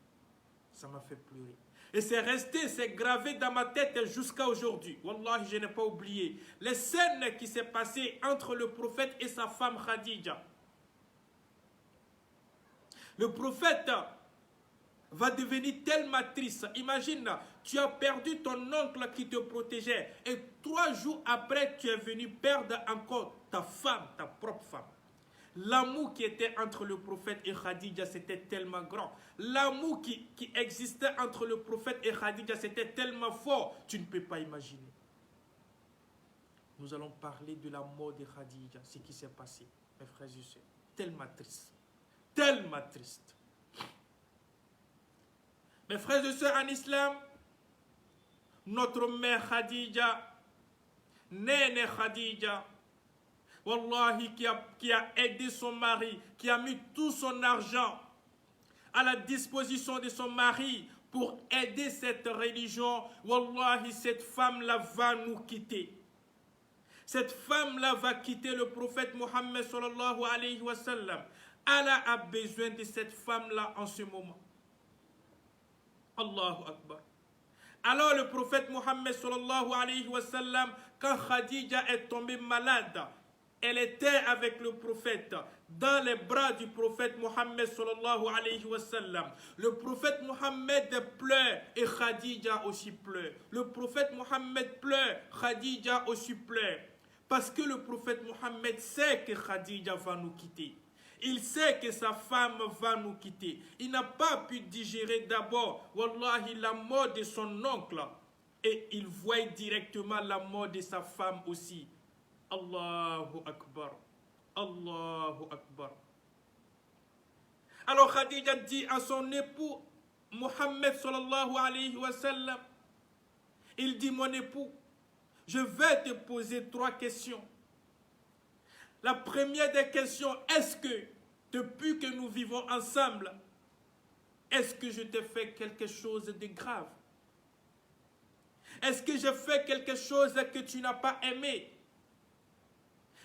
ça m'a fait pleurer. Et c'est resté, c'est gravé dans ma tête jusqu'à aujourd'hui. Wallahi, je n'ai pas oublié les scènes qui s'est passées entre le prophète et sa femme Khadija. Le prophète va devenir tellement triste. Imagine, tu as perdu ton oncle qui te protégeait et 3 jours après, tu es venu perdre encore ta femme, ta propre femme. L'amour qui était entre le prophète et Khadija, c'était tellement grand. L'amour qui existait entre le prophète et Khadija, c'était tellement fort, tu ne peux pas imaginer. Nous allons parler de la mort de Khadija, ce qui s'est passé, mes frères et sœurs. Tellement triste. Tellement triste. Mes frères et sœurs en islam, notre mère Khadija, Néné Khadija, wallahi, qui a aidé son mari, qui a mis tout son argent à la disposition de son mari pour aider cette religion, wallahi, cette femme-là va nous quitter. Cette femme-là va quitter le prophète Mohammed sallallahu alayhi wa sallam. Allah a besoin de cette femme-là en ce moment. Allahu Akbar. Alors le prophète Mohammed sallallahu alayhi wa sallam, quand Khadija est tombée malade, elle était avec le prophète, dans les bras du prophète Mohammed sallallahu alayhi wa sallam. Le prophète Mohammed pleure et Khadija aussi pleure. Le prophète Mohammed pleure, Khadija aussi pleure. Parce que le prophète Mohammed sait que Khadija va nous quitter. Il sait que sa femme va nous quitter. Il n'a pas pu digérer d'abord, wallahi, la mort de son oncle. Et il voit directement la mort de sa femme aussi. Allahu Akbar. Allahu Akbar. Alors Khadija dit à son époux, Mohammed sallallahu alayhi wa sallam, il dit, mon époux, je vais te poser 3 questions. La première des questions, est-ce que, depuis que nous vivons ensemble, est-ce que je t'ai fait quelque chose de grave? Est-ce que j'ai fait quelque chose que tu n'as pas aimé?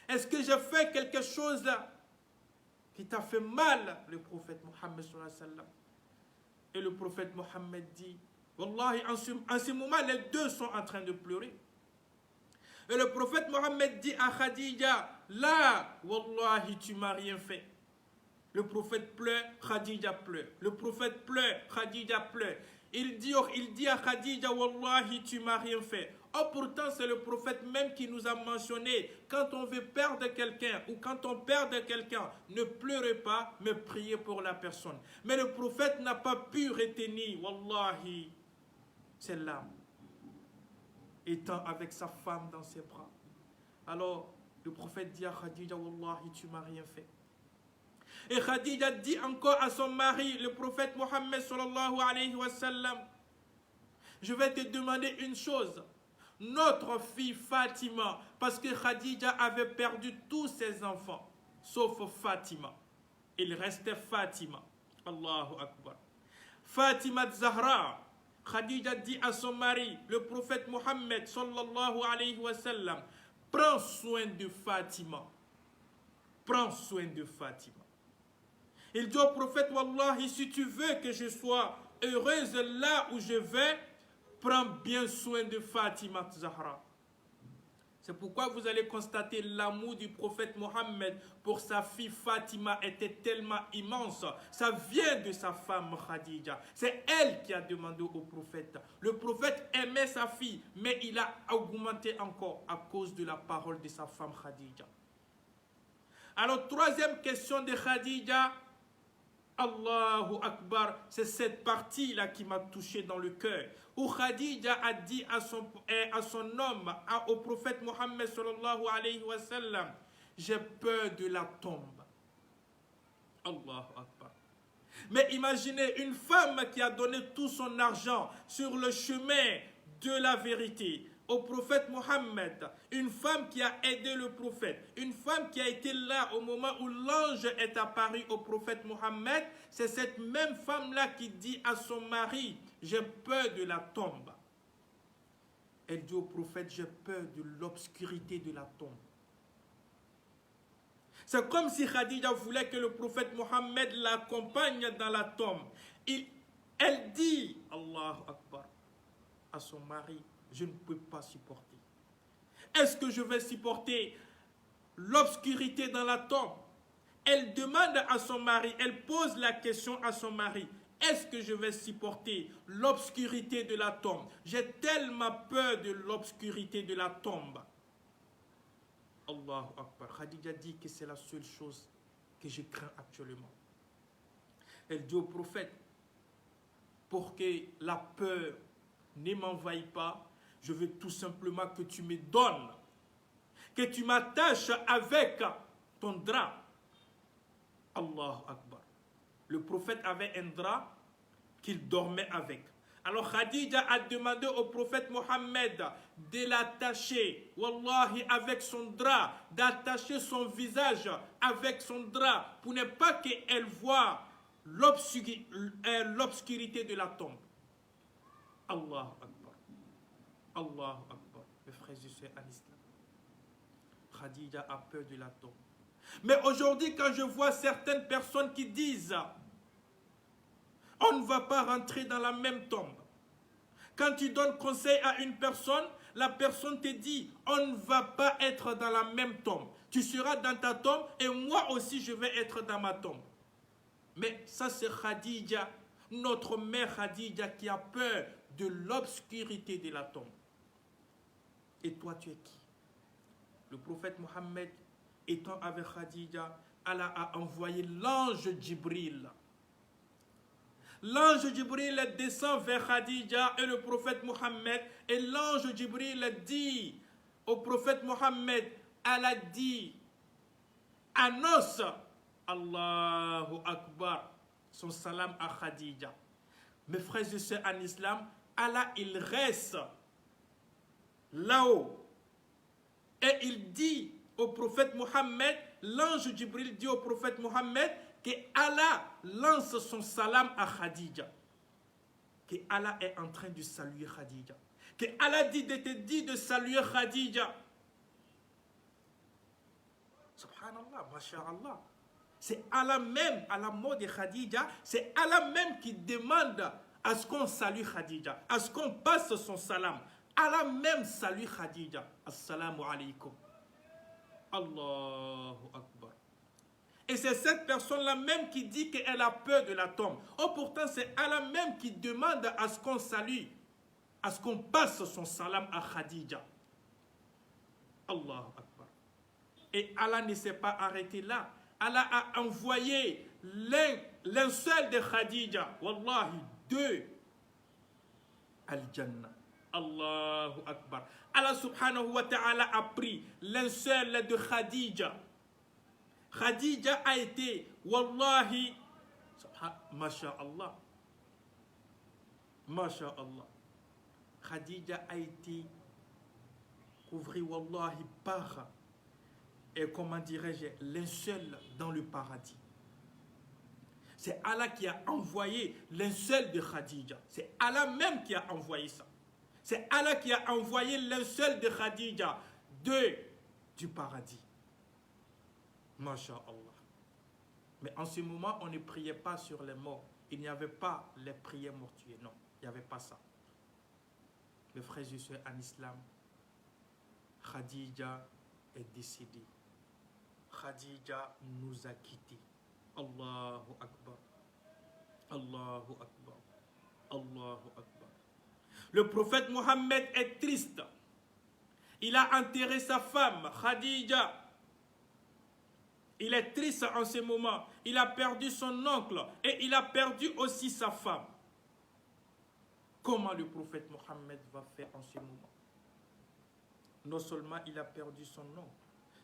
Est-ce que j'ai fait quelque chose qui t'a fait mal? Le prophète Mohammed sallallahu alayhi wa sallam. Et le prophète Mohammed dit, wallahi, en ce moment, les deux sont en train de pleurer. Et le prophète Mohammed dit à Khadija, là, wallahi, tu m'as rien fait. Le prophète pleure, Khadija pleure. Le prophète pleure, Khadija pleure. Il dit à Khadija, wallahi, tu m'as rien fait. Oh, pourtant, c'est le prophète même qui nous a mentionné, quand on veut perdre quelqu'un ou quand on perd quelqu'un, ne pleurez pas, mais priez pour la personne. Mais le prophète n'a pas pu retenir, wallahi, ses larmes, étant avec sa femme dans ses bras. Alors, le prophète dit à Khadija, wallahi, tu m'as rien fait. Et Khadija dit encore à son mari, le prophète Mohammed sallallahu alayhi wa sallam, je vais te demander une chose. Notre fille Fatima, parce que Khadija avait perdu tous ses enfants, sauf Fatima. Il restait Fatima. Allahu Akbar. Fatima Zahra. Khadija dit à son mari, le prophète Mohammed sallallahu alayhi wa sallam, prends soin de Fatima. Prends soin de Fatima. Il dit au prophète, wallahi, si tu veux que je sois heureuse là où je vais, prend bien soin de Fatima Zahra. C'est pourquoi vous allez constater l'amour du prophète Mohammed pour sa fille Fatima était tellement immense. Ça vient de sa femme Khadija. C'est elle qui a demandé au prophète. Le prophète aimait sa fille, mais il a augmenté encore à cause de la parole de sa femme Khadija. Alors, troisième question de Khadija. Allahu Akbar, c'est cette partie-là qui m'a touché dans le cœur. Où Khadija a dit à son homme, au prophète Mohammed sallallahu alayhi wa sallam, j'ai peur de la tombe. Allahu Akbar. Mais imaginez une femme qui a donné tout son argent sur le chemin de la vérité au prophète Mohammed, une femme qui a aidé le prophète, une femme qui a été là au moment où l'ange est apparu au prophète Mohammed, c'est cette même femme-là qui dit à son mari, j'ai peur de la tombe. Elle dit au prophète, j'ai peur de l'obscurité de la tombe. C'est comme si Khadija voulait que le prophète Mohammed l'accompagne dans la tombe. Elle dit, Allahu Akbar, à son mari, je ne peux pas supporter. Est-ce que je vais supporter l'obscurité dans la tombe? Elle demande à son mari, elle pose la question à son mari, est-ce que je vais supporter l'obscurité de la tombe? J'ai tellement peur de l'obscurité de la tombe. Allahu Akbar. Khadija dit que c'est la seule chose que je crains actuellement. Elle dit au prophète, pour que la peur ne m'envahisse pas, je veux tout simplement que tu me donnes, que tu m'attaches avec ton drap. Allahu Akbar. Le prophète avait un drap qu'il dormait avec. Alors Khadija a demandé au prophète Mohammed de l'attacher, wallahi, avec son drap, d'attacher son visage avec son drap, pour ne pas qu'elle voie l'obscurité de la tombe. Allahu Akbar. Allahu Akbar. Mes frères et sœurs en islam. Khadija a peur de la tombe. Mais aujourd'hui, quand je vois certaines personnes qui disent on ne va pas rentrer dans la même tombe. Quand tu donnes conseil à une personne, la personne te dit on ne va pas être dans la même tombe. Tu seras dans ta tombe et moi aussi je vais être dans ma tombe. Mais ça c'est Khadija, notre mère Khadija qui a peur de l'obscurité de la tombe. Et toi tu es qui? Le prophète Mohammed étant avec Khadija, Allah a envoyé l'ange Jibril. L'ange Jibril descend vers Khadija et le prophète Mohammed. Et l'ange Jibril dit au prophète Mohammed, Allah dit, annonce, Allahu Akbar, son salam à Khadija. Mes frères et sœurs en islam, Allah il reste là-haut. Et il dit au prophète Mohammed, l'ange Jibril dit au prophète Mohammed, que Allah lance son salam à Khadija. Que Allah est en train de saluer Khadija. Que Allah dit de te dire de saluer Khadija. Subhanallah, masha'Allah. C'est Allah même, à la mort de Khadija, c'est Allah même qui demande à ce qu'on salue Khadija, à ce qu'on passe son salam. Allah même salue Khadija. Assalamu alaikum. Allahu Akbar. Et c'est cette personne-là même qui dit qu'elle a peur de la tombe. Oh, pourtant, c'est Allah même qui demande à ce qu'on salue, à ce qu'on passe son salam à Khadija. Allahu Akbar. Et Allah ne s'est pas arrêté là. Allah a envoyé l'un seul de Khadija, wallahi, 2 al-Jannah. Allahu Akbar. Allah subhanahu wa ta'ala a pris l'un seul de Khadija. Khadija a été, wallahi, masha'Allah, masha'Allah. Khadija a été couvrie, wallahi, par, et comment dirais-je, l'un seul dans le paradis. C'est Allah qui a envoyé l'un seul de Khadija. C'est Allah même qui a envoyé ça. C'est Allah qui a envoyé l'un seul de Khadija, du paradis. Masha'Allah. Mais en ce moment, on ne priait pas sur les morts. Il n'y avait pas les prières mortuaires. Non, il n'y avait pas ça. Mes frères et sœurs en islam, Khadija est décédée. Khadija nous a quittés. Allahu Akbar. Allahu Akbar. Allahu Akbar. Le prophète Mohammed est triste. Il a enterré sa femme, Khadija. Il est triste en ce moment. Il a perdu son oncle et il a perdu aussi sa femme. Comment le prophète Mohammed va faire en ce moment? Non seulement il a perdu son oncle,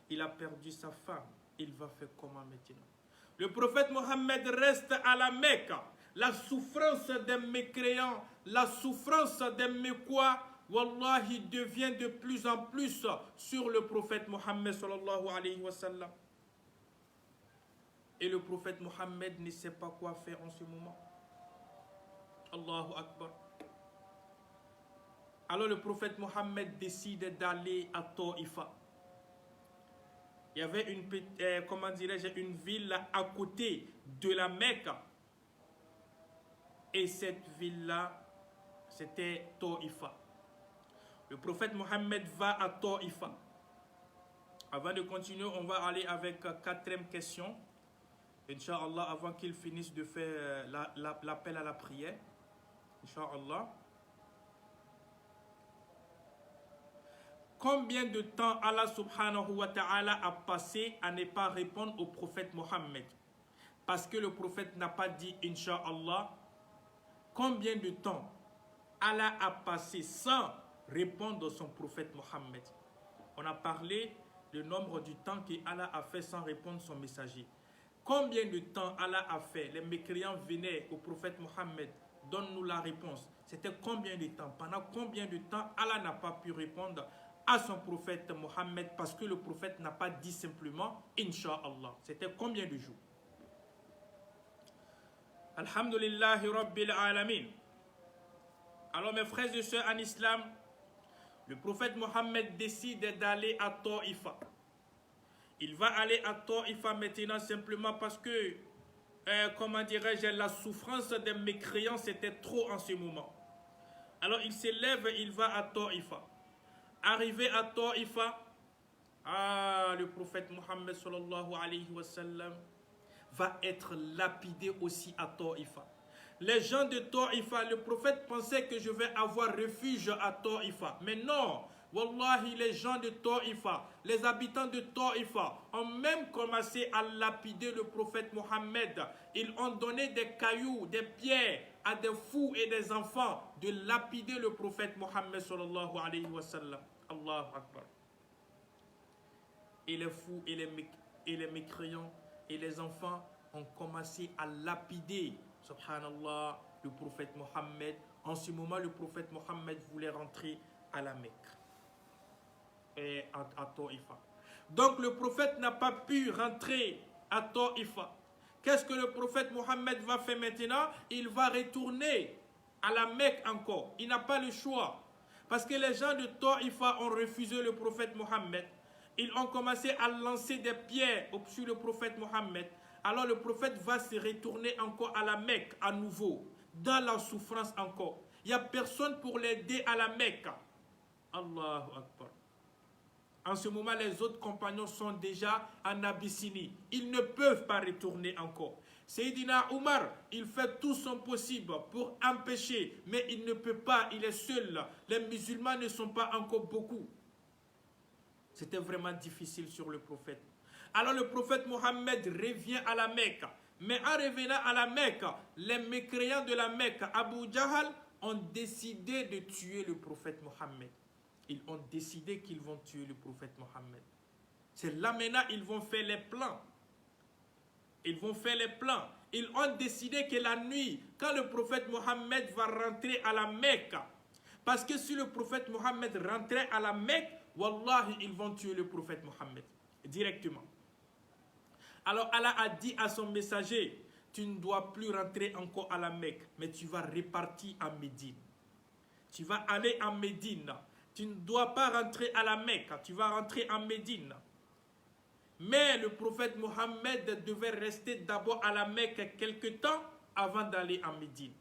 il a perdu sa femme. Il va faire comment maintenant? Le prophète Mohammed reste à la Mecque. La souffrance des mécréants, la souffrance des Mécois, wallahi, devient de plus en plus sur le prophète Mohammed sallallahu alayhi wa sallam. Et le prophète Mohammed ne sait pas quoi faire en ce moment. Allahu Akbar. Alors le prophète Mohammed décide d'aller à Taïfa. Il y avait une ville à côté de la Mecque. Et cette ville-là, c'était Taïfa. Le prophète Mohammed va à Taïfa. Avant de continuer, on va aller avec la quatrième question. Inch'Allah, avant qu'il finisse de faire l'appel à la prière. Inch'Allah. Combien de temps Allah subhanahu wa ta'ala a passé à ne pas répondre au prophète Mohammed? Parce que le prophète n'a pas dit Inch'Allah. Combien de temps Allah a passé sans répondre à son prophète Mohammed? On a parlé du nombre du temps qu'Allah a fait sans répondre à son messager. Combien de temps Allah a fait? Les mécréants venaient au prophète Mohammed. Donne-nous la réponse. C'était combien de temps? Pendant combien de temps Allah n'a pas pu répondre à son prophète Mohammed parce que le prophète n'a pas dit simplement Inch'Allah? C'était combien de jours? Alhamdulillahi Rabbil Alamin. Alors mes frères et sœurs en islam, le prophète Mohammed décide d'aller à Taïfa. Il va aller à Taïfa maintenant simplement parce que, comment dirais-je, la souffrance des mécréants c'était trop en ce moment. Alors il se lève, il va à Taïfa. Arrivé à Taïfa, le prophète Mohammed sallallahu alayhi wa sallam va être lapidé aussi à Taïfa. Les gens de Taïfa, le prophète pensait que je vais avoir refuge à Taïfa. Mais non, wallahi, les gens de Taïfa, les habitants de Taïfa ont même commencé à lapider le prophète Mohammed. Ils ont donné des cailloux, des pierres à des fous et des enfants de lapider le prophète Mohammed sallallahu alayhi wa sallam. Allahu Akbar. Et les fous et les mécréants et les enfants ont commencé à lapider, subhanallah, le prophète Mohammed. En ce moment, le prophète Mohammed voulait rentrer à la Mecque et à Taïfa. Donc le prophète n'a pas pu rentrer à Taïfa. Qu'est-ce que le prophète Mohammed va faire maintenant? Il va retourner à la Mecque encore. Il n'a pas le choix. Parce que les gens de Taïfa ont refusé le prophète Mohammed. Ils ont commencé à lancer des pierres sur le prophète Mohammed. Alors le prophète va se retourner encore à la Mecque à nouveau, dans la souffrance encore. Il n'y a personne pour l'aider à la Mecque. Allahu Akbar. En ce moment, les autres compagnons sont déjà en Abyssinie. Ils ne peuvent pas retourner encore. Sayyidina Omar, il fait tout son possible pour empêcher, mais il ne peut pas, il est seul. Les musulmans ne sont pas encore beaucoup. C'était vraiment difficile sur le prophète. Alors le prophète Mohammed revient à la Mecque. Mais en revenant à la Mecque, les mécréants de la Mecque, Abu Jahal, ont décidé de tuer le prophète Mohammed. Ils ont décidé qu'ils vont tuer le prophète Mohammed. C'est là maintenant ils vont faire les plans. Ils vont faire les plans. Ils ont décidé que la nuit, quand le prophète Mohammed va rentrer à la Mecque, parce que si le prophète Mohammed rentrait à la Mecque, wallahi, ils vont tuer le prophète Mohammed directement. Alors Allah a dit à son messager, tu ne dois plus rentrer encore à la Mecque, mais tu vas repartir à Médine. Tu vas aller à Médine. Tu ne dois pas rentrer à la Mecque, tu vas rentrer en Médine. Mais le prophète Mohammed devait rester d'abord à la Mecque quelque temps avant d'aller en Médine.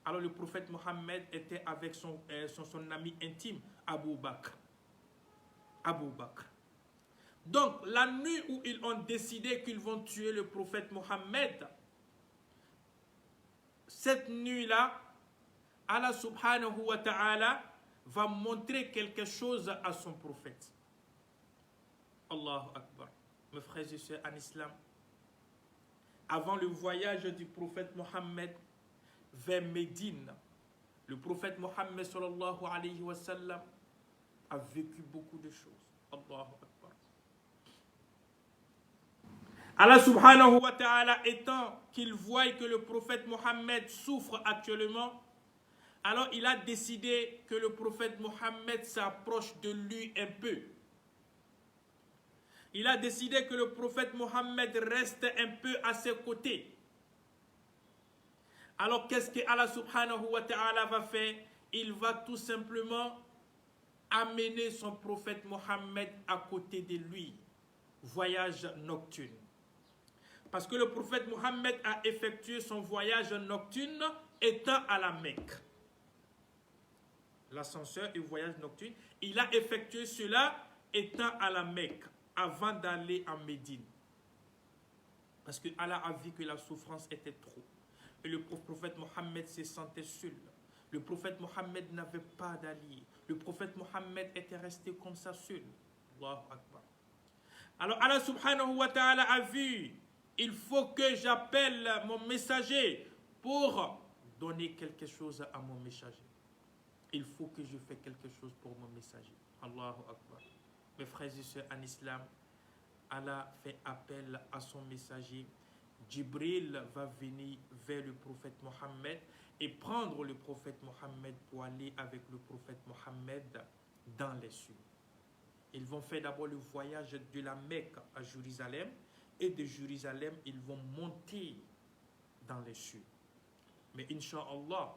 Alors le prophète Mohammed était avec son ami intime, Abu Bakr. Abu Bakr. Donc, la nuit où ils ont décidé qu'ils vont tuer le prophète Mohammed, cette nuit-là, Allah subhanahu wa ta'ala va montrer quelque chose à son prophète. Allahu Akbar. Mes frères et sœurs en islam, avant le voyage du prophète Mohammed vers Médine, le prophète Mohammed sallallahu alayhi wa sallam a vécu beaucoup de choses. Allahu Akbar. Allah subhanahu wa ta'ala étant qu'il voit que le prophète Mohammed souffre actuellement, alors il a décidé que le prophète Mohammed s'approche de lui un peu. Il a décidé que le prophète Mohammed reste un peu à ses côtés. Alors qu'est-ce que Allah subhanahu wa ta'ala va faire? Il va tout simplement amener son prophète Mohammed à côté de lui. Voyage nocturne. Parce que le prophète Mohammed a effectué son voyage nocturne étant à la Mecque. L'ascenseur et voyage nocturne, il a effectué cela étant à la Mecque avant d'aller en Médine. Parce que Allah a vu que la souffrance était trop. Et le prophète Mohammed se sentait seul. Le prophète Mohammed n'avait pas d'alliés. Le prophète Mohammed était resté comme ça seul. Allahu Akbar. Alors Allah subhanahu wa ta'ala a vu, il faut que j'appelle mon messager pour donner quelque chose à mon messager. Il faut que je fasse quelque chose pour mon messager. Allahu Akbar. Mes frères et sœurs en islam, Allah fait appel à son messager. Jibril va venir vers le prophète Mohammed et prendre le prophète Mohammed pour aller avec le prophète Mohammed dans les cieux. Ils vont faire d'abord le voyage de la Mecque à Jérusalem et de Jérusalem, ils vont monter dans les cieux. Mais Inch'Allah,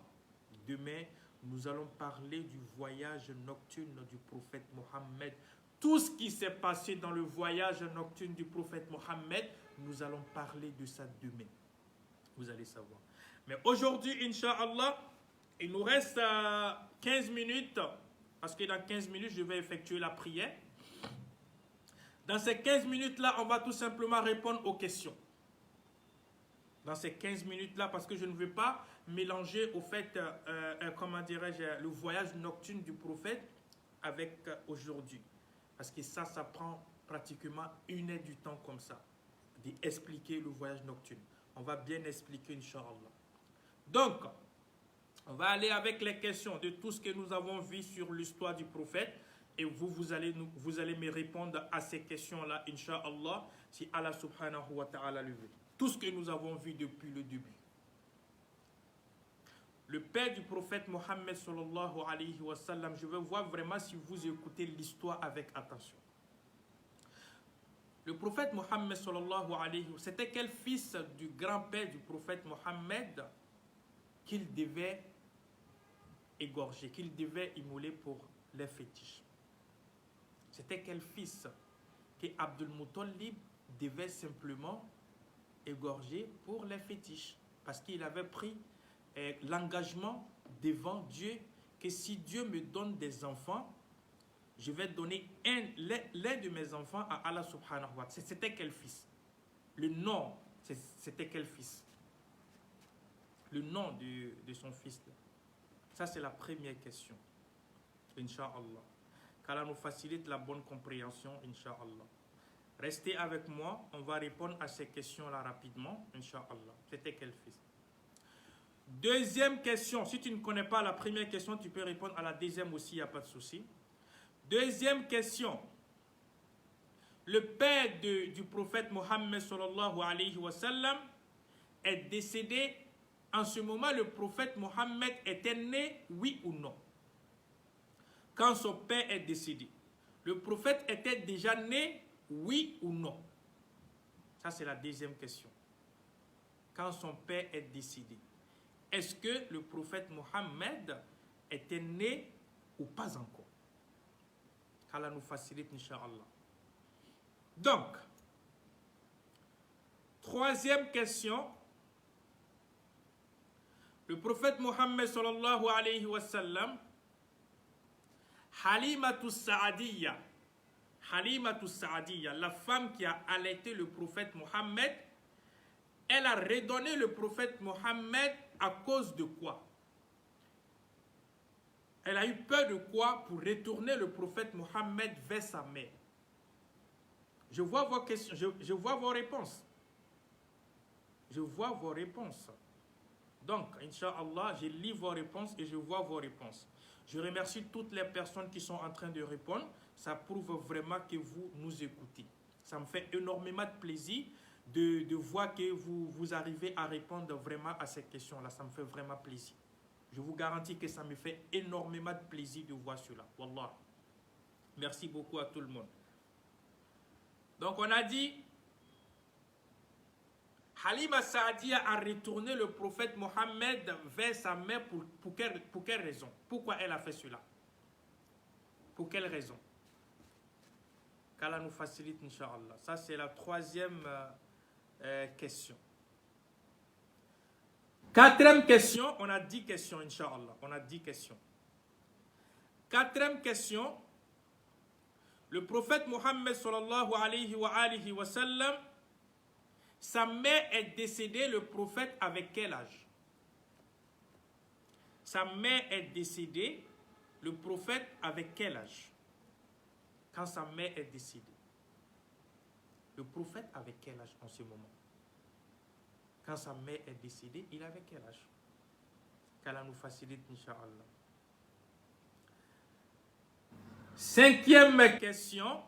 demain, nous allons parler du voyage nocturne du prophète Mohammed. Tout ce qui s'est passé dans le voyage nocturne du prophète Mohammed, nous allons parler de ça demain. Vous allez savoir. Mais aujourd'hui, Inch'Allah, il nous reste 15 minutes, parce que dans 15 minutes, je vais effectuer la prière. Dans ces 15 minutes-là, on va tout simplement répondre aux questions. Dans ces 15 minutes-là, parce que je ne veux pas mélanger au fait, comment dirais-je, le voyage nocturne du prophète avec aujourd'hui. Parce que ça prend pratiquement 1 heure du temps comme ça, d'expliquer le voyage nocturne. On va bien expliquer, Inch'Allah. Donc, on va aller avec les questions de tout ce que nous avons vu sur l'histoire du prophète. Et vous allez me répondre à ces questions-là, Inch'Allah, si Allah subhanahu wa ta'ala le veut. Tout ce que nous avons vu depuis le début. Le père du prophète Mohammed sallallahu alayhi wa sallam, je veux voir vraiment si vous écoutez l'histoire avec attention. Le prophète Mohammed sallallahu alayhi wa sallam, c'était quel fils du grand-père du prophète Mohammed qu'il devait égorger, qu'il devait immoler pour les fétiches? C'était quel fils que Abdul Muttalib devait simplement égorger pour les fétiches? Parce qu'il avait pris l'engagement devant Dieu que si Dieu me donne des enfants, je vais donner l'un de mes enfants à Allah subhanahu wa ta'ala. C'était quel fils? Le nom, c'était quel fils? Le nom de son fils. Ça, c'est la première question. Inch'Allah. Qu'Allah nous facilite la bonne compréhension, Inch'Allah. Restez avec moi, on va répondre à ces questions-là rapidement, Inch'Allah. C'était quel fils? Deuxième question, si tu ne connais pas la première question, tu peux répondre à la deuxième aussi, il n'y a pas de souci. Deuxième question. Le père du prophète Mohammed sallallahu alayhi wa sallam est décédé. En ce moment, le prophète Mohammed était né, oui ou non? Quand son père est décédé, le prophète était déjà né, oui ou non? Ça, c'est la deuxième question. Quand son père est décédé, est-ce que le prophète Mohammed était né ou pas encore? qu'Allah nous facilite, Inch'Allah. Donc, troisième question. le prophète Mohammed sallallahu alayhi wa sallam, Halimatu Sa'adiyya, la femme qui a allaité le prophète Mohammed, elle a redonné le prophète Mohammed à cause de quoi? Elle a eu peur de quoi pour retourner le prophète Mohammed vers sa mère? Je vois vos questions, je vois vos réponses. Je vois vos réponses. Donc, Inch'Allah, je lis vos réponses et je vois vos réponses. Je remercie toutes les personnes qui sont en train de répondre. Ça prouve vraiment que vous nous écoutez. Ça me fait énormément de plaisir de voir que vous arrivez à répondre vraiment à ces questions-là. Ça me fait vraiment plaisir. Je vous garantis que ça me fait énormément de plaisir de voir cela. Wallah. Merci beaucoup à tout le monde. Donc, on a dit... Halima Sa'adiyya a retourné le prophète Mohammed vers sa mère pour quelle raison? Pourquoi elle a fait cela? Pour quelle raison? Qu'Allah nous facilite, Inch'Allah. Ça, c'est la troisième question. Quatrième question, on a 10 questions, Inch'Allah. On a 10 questions. Quatrième question, le prophète Mohammed sallallahu alayhi wa sallam, sa mère est décédée, le prophète, avec quel âge? Sa mère est décédée, le prophète, avec quel âge? Quand sa mère est décédée. Le prophète, avec quel âge en ce moment? Quand sa mère est décédée, il avait quel âge? Qu'Allah nous facilite, Inch'Allah. Cinquième question.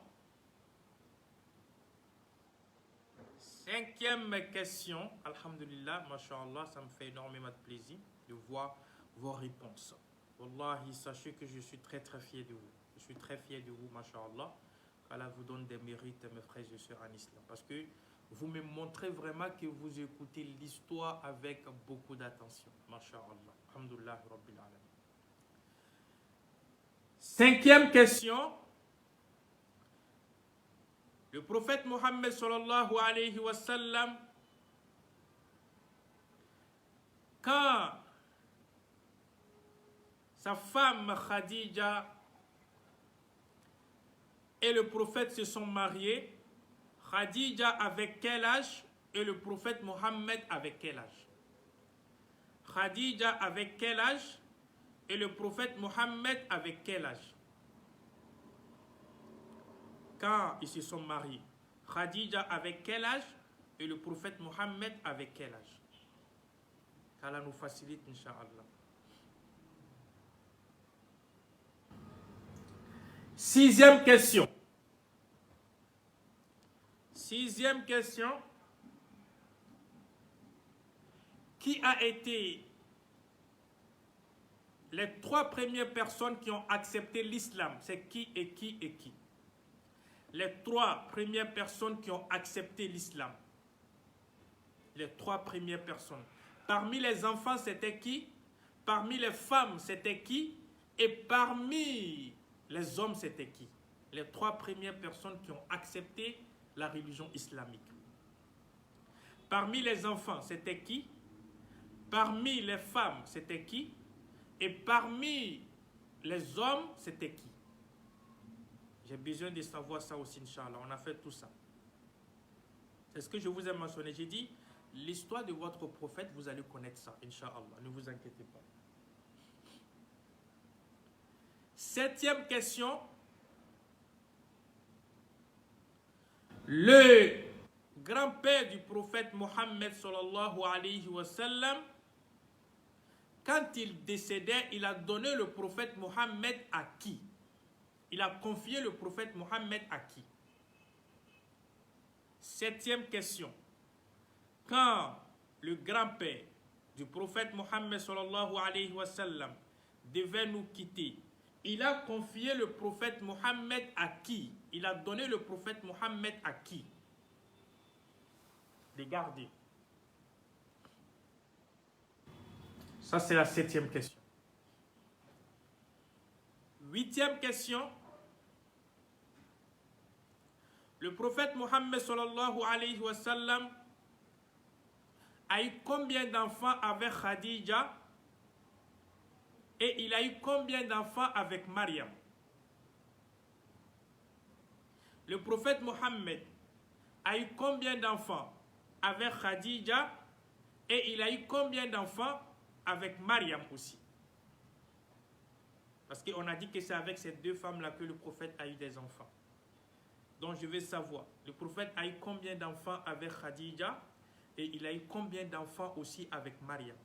Cinquième question, alhamdulillah, masha'Allah, ça me fait énormément de plaisir de voir vos réponses. Wallahi, sachez que je suis très fier de vous. Je suis très fier de vous, masha'Allah. qu'Allah vous donne des mérites, mes frères et sœurs en islam. Parce que vous me montrez vraiment que vous écoutez l'histoire avec beaucoup d'attention. Masha'Allah. Alhamdulillah Rabbil Alamin. Cinquième question. Le prophète Mohammed sallallahu alayhi wa sallam, quand sa femme Khadija et le prophète se sont mariés, Khadija avec quel âge et le prophète Mohammed avec quel âge? Khadija avec quel âge et le prophète Mohammed avec quel âge? Quand ils se sont mariés, Khadija avec quel âge et le prophète Mohammed avec quel âge? Qu'Allah nous facilite, Inch'Allah. Sixième question. Sixième question. Qui a été les trois premières personnes qui ont accepté l'islam? C'est qui et qui et qui? Les trois premières personnes qui ont accepté l'islam. Les trois premières personnes. Parmi les enfants, c'était qui? Parmi les femmes, c'était qui? Et parmi les hommes, c'était qui? Les trois premières personnes qui ont accepté la religion islamique. Parmi les enfants, c'était qui? Parmi les femmes, c'était qui? Et parmi les hommes, c'était qui? J'ai besoin de savoir ça aussi, Inch'Allah. On a fait tout ça. C'est ce que je vous ai mentionné. J'ai dit, l'histoire de votre prophète, vous allez connaître ça, Inch'Allah. Ne vous inquiétez pas. Septième question. Le grand-père du prophète Mohammed sallallahu alayhi wa sallam, quand il décédait, il a donné le prophète Mohammed à qui? Il a confié le prophète Mohammed à qui? Septième question. Quand le grand-père du prophète Mohammed sallallahu alayhi wa sallam devait nous quitter, il a confié le prophète Mohammed à qui? Il a donné le prophète Mohammed à qui? Regardez. Ça, c'est la septième question. Huitième question. Le prophète Mohammed sallallahu alayhi wa sallam a eu combien d'enfants avec Khadija Et il a eu combien d'enfants avec Mariam? Le prophète Mohammed a eu combien d'enfants avec Khadija? Et il a eu combien d'enfants avec Mariam aussi? Parce qu'on a dit que c'est avec ces deux femmes-là que le prophète a eu des enfants. Donc je veux savoir, le prophète a eu combien d'enfants avec Khadija? Et il a eu combien d'enfants aussi avec Mariam?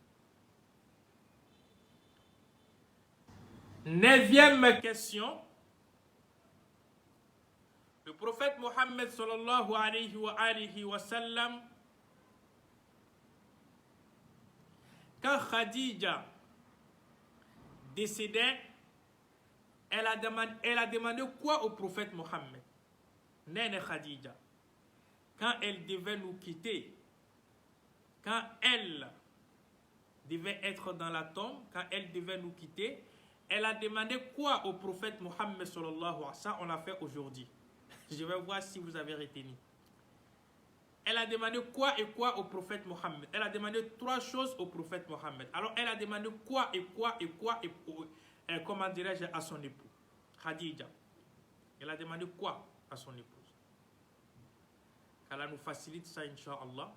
9e question. Le prophète Mohammed sallallahu alayhi wa sallam, quand Khadija décédait, elle a demandé quoi au prophète Mohammed? Nene Khadija, quand elle devait nous quitter, quand elle devait être dans la tombe, quand elle devait nous quitter, elle a demandé quoi au prophète Mohammed sallallahu alayhi wa sallam? Ça, on l'a fait aujourd'hui. Je vais voir si vous avez retenu. Elle a demandé quoi et quoi au prophète Mohammed? Elle a demandé 3 choses au prophète Mohammed. Alors, elle a demandé quoi et quoi et quoi et comment dirais-je, à son époux, Khadija. Elle a demandé quoi à son épouse? qu'Allah nous facilite ça, Inch'Allah.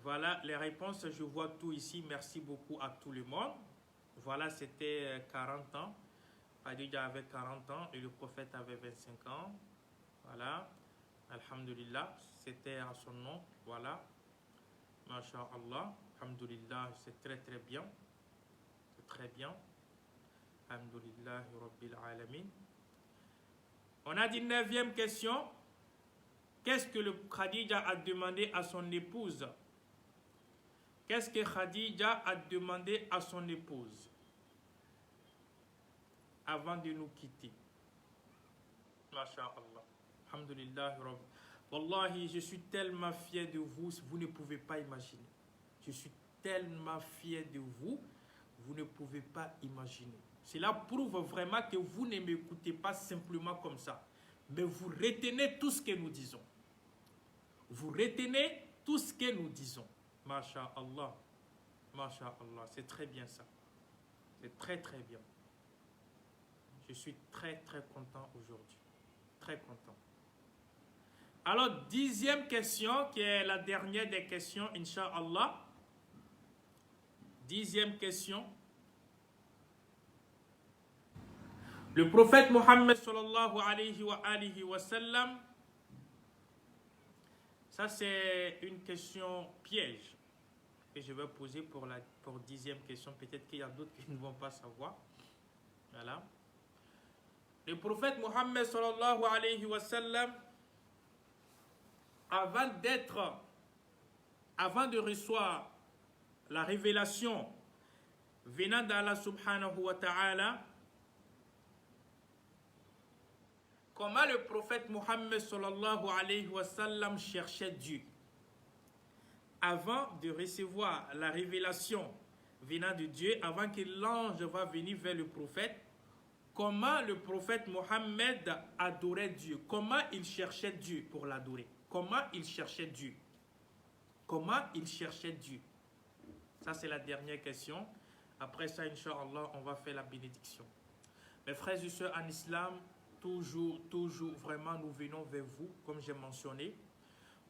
Voilà les réponses, je vois tout ici. Merci beaucoup à tout le monde. Voilà, c'était 40 ans. Khadija avait 40 ans et le prophète avait 25 ans. Voilà, Alhamdulillah, c'était à son nom. Voilà, Masha'Allah, Alhamdulillah, c'est très très bien. C'est très bien. Alhamdulillah, Rabbil Alamin. On a dit 9e question. Qu'est-ce que le Khadija a demandé à son épouse? Qu'est-ce que Khadija a demandé à son épouse avant de nous quitter? Masha'Allah. Alhamdulillah. Wallahi, je suis tellement fier de vous, vous ne pouvez pas imaginer. Je suis tellement fier de vous, vous ne pouvez pas imaginer. Cela prouve vraiment que vous ne m'écoutez pas simplement comme ça, mais vous retenez tout ce que nous disons. Vous retenez tout ce que nous disons. Masha'Allah. Masha'Allah. C'est très bien ça. C'est très très bien. Je suis très très content aujourd'hui. Très content. Alors, 10e question, qui est la dernière des questions, Inch'Allah. 10e question. Le prophète Mohammed sallallahu alayhi wa sallam, ça c'est une question piège que je vais poser pour 10e question. Peut-être qu'il y a d'autres qui ne vont pas savoir. Voilà. Le prophète Mohammed sallallahu alayhi wa sallam, avant de recevoir la révélation venant d'Allah subhanahu wa ta'ala, comment le prophète Mohammed sallallahu alayhi wa sallam cherchait Dieu? Avant de recevoir la révélation venant de Dieu, avant que l'ange va venir vers le prophète, comment le prophète Mohammed adorait Dieu? Comment il cherchait Dieu pour l'adorer? Comment il cherchait Dieu? Comment il cherchait Dieu? Ça, c'est la dernière question. Après ça, Inch'Allah, on va faire la bénédiction. Mes frères et sœurs en islam, toujours, vraiment, nous venons vers vous, comme j'ai mentionné,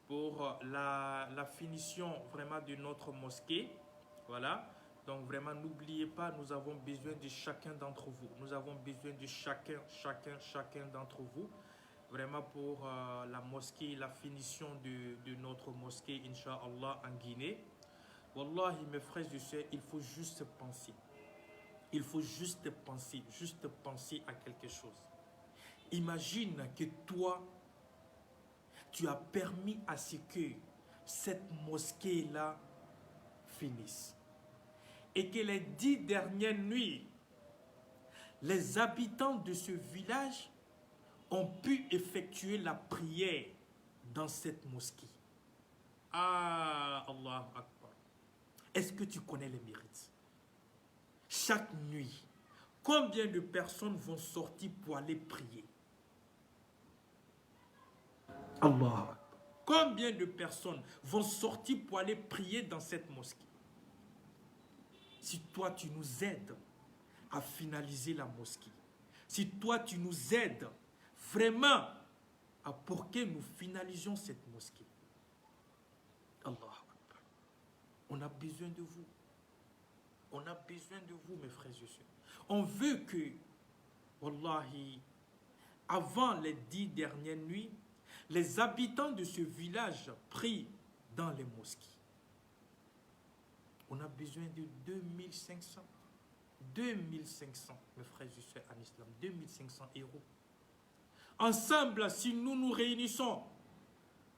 pour la finition vraiment de notre mosquée. Voilà. Donc, vraiment, n'oubliez pas, nous avons besoin de chacun d'entre vous. Nous avons besoin de chacun d'entre vous. Vraiment pour la mosquée, la finition de notre mosquée, Inch'Allah, en Guinée. Wallahi, mes frères et sœurs, il faut juste penser. Il faut juste penser à quelque chose. Imagine que toi, tu as permis à ce que cette mosquée-là finisse. Et que les 10 dernières nuits, les habitants de ce village ont pu effectuer la prière dans cette mosquée. Ah, Allah Akbar. Est-ce que tu connais les mérites? Chaque nuit, combien de personnes vont sortir pour aller prier? Allah Akbar. Combien de personnes vont sortir pour aller prier dans cette mosquée? si toi tu nous aides à finaliser la mosquée, si toi tu nous aides vraiment pour que nous finalisions cette mosquée. Allah Akbar. On a besoin de vous. On a besoin de vous, mes frères et sœurs. On veut que, wallahi, avant les 10 dernières nuits, les habitants de ce village prient dans les mosquées. On a besoin de 2500. 2500, mes frères et sœurs en islam, 2500 euros. Ensemble, si nous nous réunissons,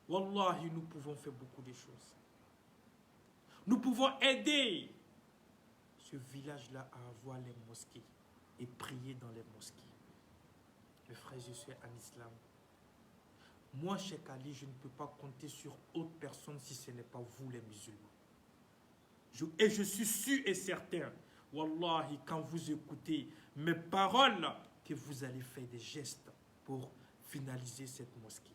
wallahi, nous pouvons faire beaucoup de choses. Nous pouvons aider ce village-là à avoir les mosquées et prier dans les mosquées. Mes frères et sœurs en islam, moi, Cheikh Ali, je ne peux pas compter sur autre personne si ce n'est pas vous, les musulmans. Et je suis sûr et certain, wallahi, quand vous écoutez mes paroles, que vous allez faire des gestes pour finaliser cette mosquée.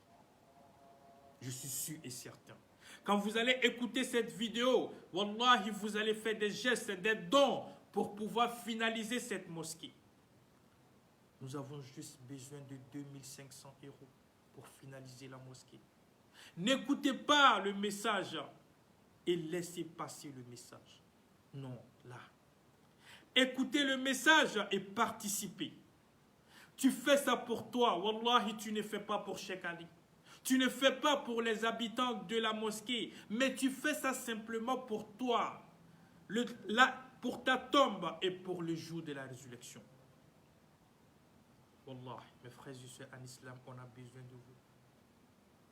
Je suis sûr et certain. Quand vous allez écouter cette vidéo, wallahi, vous allez faire des gestes, des dons pour pouvoir finaliser cette mosquée. Nous avons juste besoin de 2500 euros pour finaliser la mosquée. N'écoutez pas le message et laissez passer le message. Non, là. Écoutez le message et participez. Tu fais ça pour toi. Wallahi, tu ne fais pas pour Cheikh Ali. Tu ne fais pas pour les habitants de la mosquée. Mais tu fais ça simplement pour toi. Pour ta tombe et pour le jour de la résurrection. Wallah, mes frères et sœurs en islam, on a besoin de vous.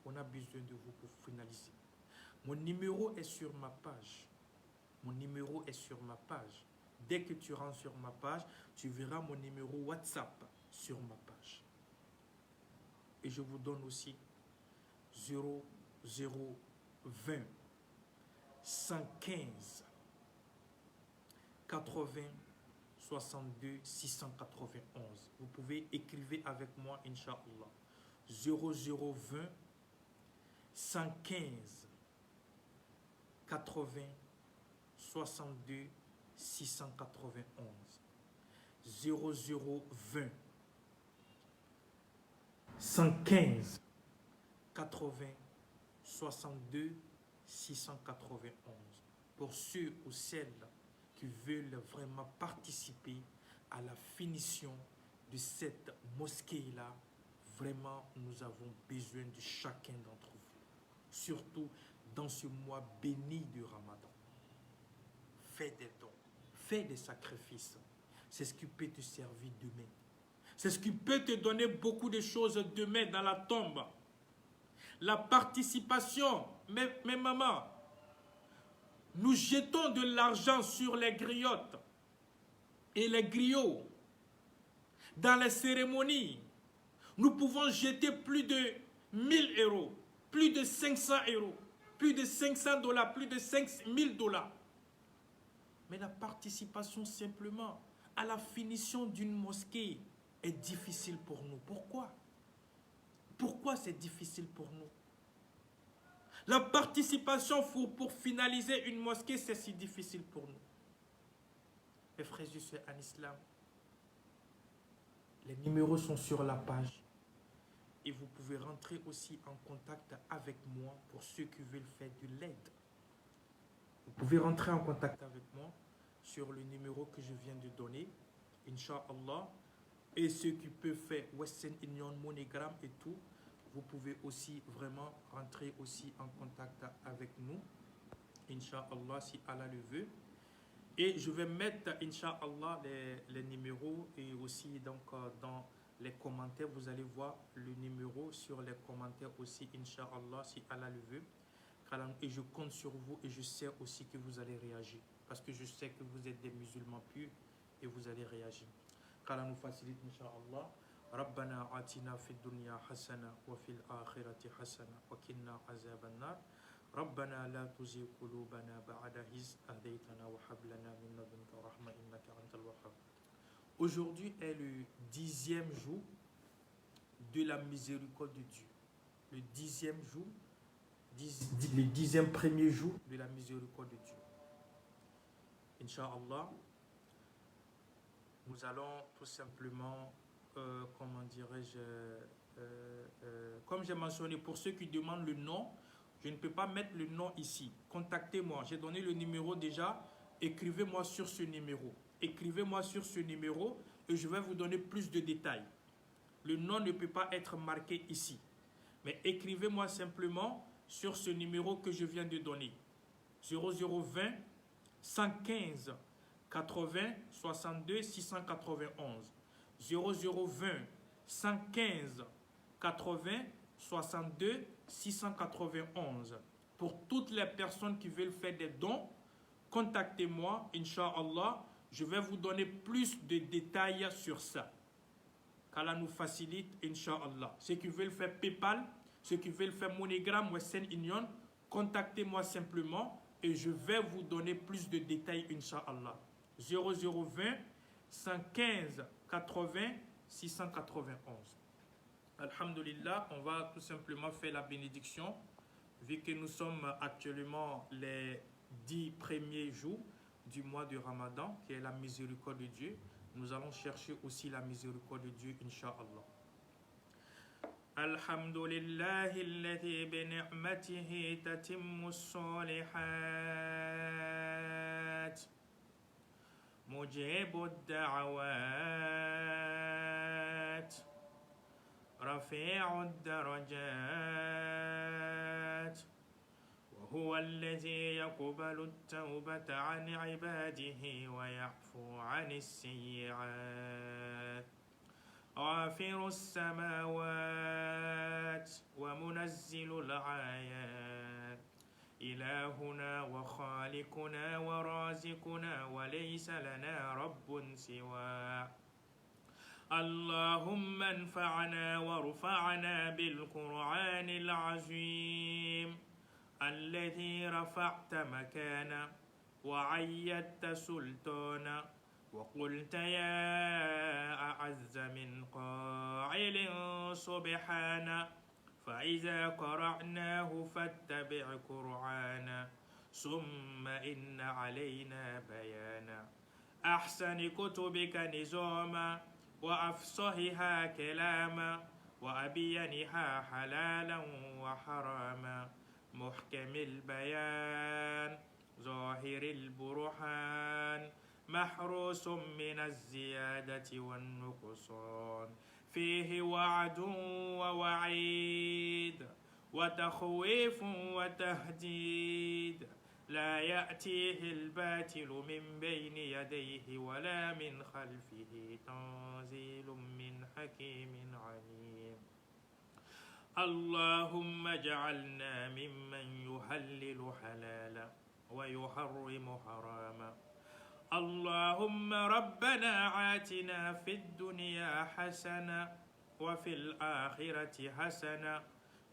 On a besoin de vous pour finaliser. Mon numéro est sur ma page. Mon numéro est sur ma page. Dès que tu rentres sur ma page, tu verras mon numéro WhatsApp sur ma page. Et je vous donne aussi 0020 115 80 62 691. Vous pouvez écrire avec moi, Inch'Allah. 0020 115 80 62 691. 0020 115 80 62 691. Pour ceux ou celles qui veulent vraiment participer à la finition de cette mosquée-là, vraiment, nous avons besoin de chacun d'entre vous. Surtout dans ce mois béni du Ramadan. Fais des dons, fais des sacrifices. C'est ce qui peut te servir demain. C'est ce qui peut te donner beaucoup de choses demain dans la tombe. La participation, mes mamans, nous jetons de l'argent sur les griottes et les griots. Dans les cérémonies, nous pouvons jeter plus de 1000 euros, plus de 500 euros, plus de 500 $, plus de 5000 $. Mais la participation simplement à la finition d'une mosquée est difficile pour nous. Pourquoi? Pourquoi c'est difficile pour nous? La participation pour finaliser une mosquée, c'est si difficile pour nous. Mes frères et sœurs en islam, les numéros sont sur la page. Et vous pouvez rentrer aussi en contact avec moi pour ceux qui veulent faire de l'aide. Vous pouvez rentrer en contact avec moi sur le numéro que je viens de donner, Inch'Allah. Et ceux qui peuvent faire Western Union, MoneyGram et tout, vous pouvez aussi vraiment rentrer aussi en contact avec nous, Inch'Allah, si Allah le veut. Et je vais mettre, Inch'Allah, les numéros et aussi donc dans les commentaires, vous allez voir le numéro sur les commentaires aussi, Inch'Allah, si Allah le veut. Et je compte sur vous et je sais aussi que vous allez réagir. Parce que je sais que vous êtes des musulmans purs et vous allez réagir. Qu'Allah nous facilite, Inch'Allah. ربنا آتنا في الدنيا حسنة وفي الآخرة حسنة وقنا عذاب النار ربنا لا تزغ قلوبنا بعد إذ هديتنا وهب لنا من لدنك رحمة إنك أنت الوهاب. Aujourd'hui est le 10e jour de la miséricorde de Dieu. Le 10e jour, le 10e premier jour de la miséricorde de Dieu. Inch'Allah, nous allons tout simplement, comment dirais-je, comme j'ai mentionné, pour ceux qui demandent le nom, je ne peux pas mettre le nom ici. Contactez-moi, j'ai donné le numéro déjà, écrivez-moi sur ce numéro. Écrivez-moi sur ce numéro et je vais vous donner plus de détails. Le nom ne peut pas être marqué ici. Mais écrivez-moi simplement sur ce numéro que je viens de donner. 0020 115 80 62 691. 0020 115 80 62 691. Pour toutes les personnes qui veulent faire des dons, contactez-moi, Inch'Allah. Je vais vous donner plus de détails sur ça. Qu'Allah nous facilite, Inch'Allah. Ceux qui veulent faire PayPal, ceux qui veulent faire MoneyGram, Western Union, contactez-moi simplement et je vais vous donner plus de détails, Inch'Allah. 0020 115 80 691. Alhamdulillah, on va tout simplement faire la bénédiction, vu que nous sommes actuellement les 10 premiers jours du mois de Ramadan, qui est la miséricorde de Dieu. Nous allons chercher aussi la miséricorde de Dieu, Inch'Allah. Alhamdulillahi alladhi bi ni'matihi tatimmu as-salihat. Mujibu ad-da'awat. Rafi'u ad-darajat. هو الذي يقبل التوبة عن عباده ويعفو عن السيئات غافر السماوات ومنزل الآيات إلهنا وخالقنا ورازقنا وليس لنا رب سواه اللهم انفعنا وارفعنا بالقرآن العظيم الذي رفعت مكانا وعيدت سلطانا وقلت يا أعز من قائل سبحانا فإذا قرأناه فاتبع قرآنا ثم إن علينا بيانا أحسن كتبك نظاما وأفصحها كلاما وأبينها حلالا وحراما محكم البيان ظاهر البرهان محروس من الزيادة والنقصان فيه وعد ووعيد وتخويف وتهديد لا يأتيه الباطل من بين يديه ولا من خلفه تنزيل من حكيم عليم اللهم اجعلنا ممن يهلل حلالا ويحرم حراما اللهم ربنا آتنا في الدنيا حسنة وفي الآخرة حسنة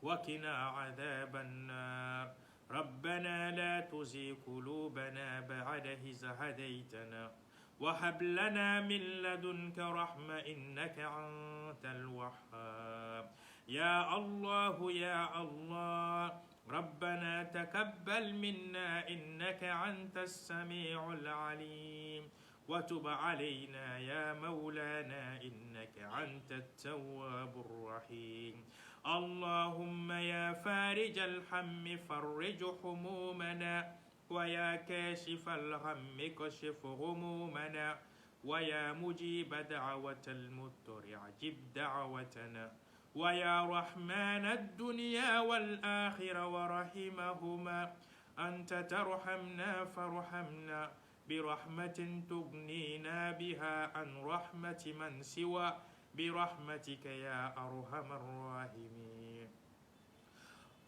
وقنا عذاب النار ربنا لا تزغ قلوبنا بعد إذ هديتنا وهب لنا من لدنك رحمة إنك أنت الوهاب يا الله يا الله ربنا تقبل منا إنك أنت السميع العليم وتب علينا يا مولانا إنك أنت التواب الرحيم اللهم يا فارج الهم فرج همومنا ويا كاشف الهم كشف همومنا ويا مجيب دعوة المضطر عجب دعوتنا ويا رحمن الدنيا والآخرة ورحمهما أنت ترحمنا فارحمنا برحمة تغنينا بها عن رحمة من سوى برحمتك يا أرحم الراحمين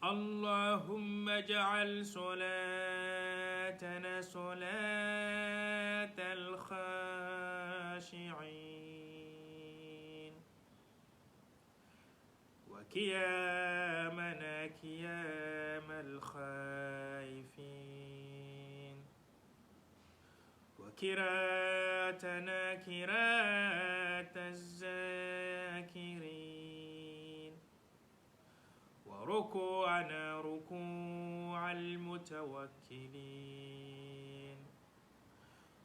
اللهم اجعل صلاتنا صلاة الخاشعين وقيامنا قيام الخائفين وقراءتنا قراءة الذاكرين وركوعنا ركوع المتوكلين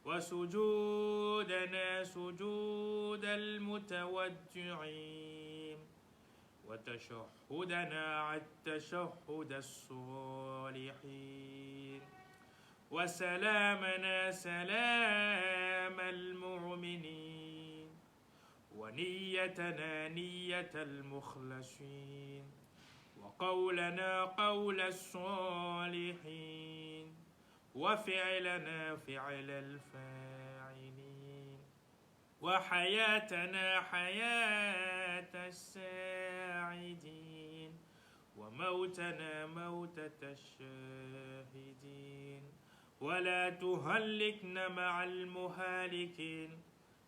وسجودنا سجود المتودعين وتشهدنا التشهد الصالحين وسلامنا سلام المؤمنين ونيتنا نية المخلصين وقولنا قول الصالحين وفعلنا فعل الفاعلين وحياتنا حياة الساعدين وموتنا موتة الشاهدين ولا تهلكنا مع المهالكين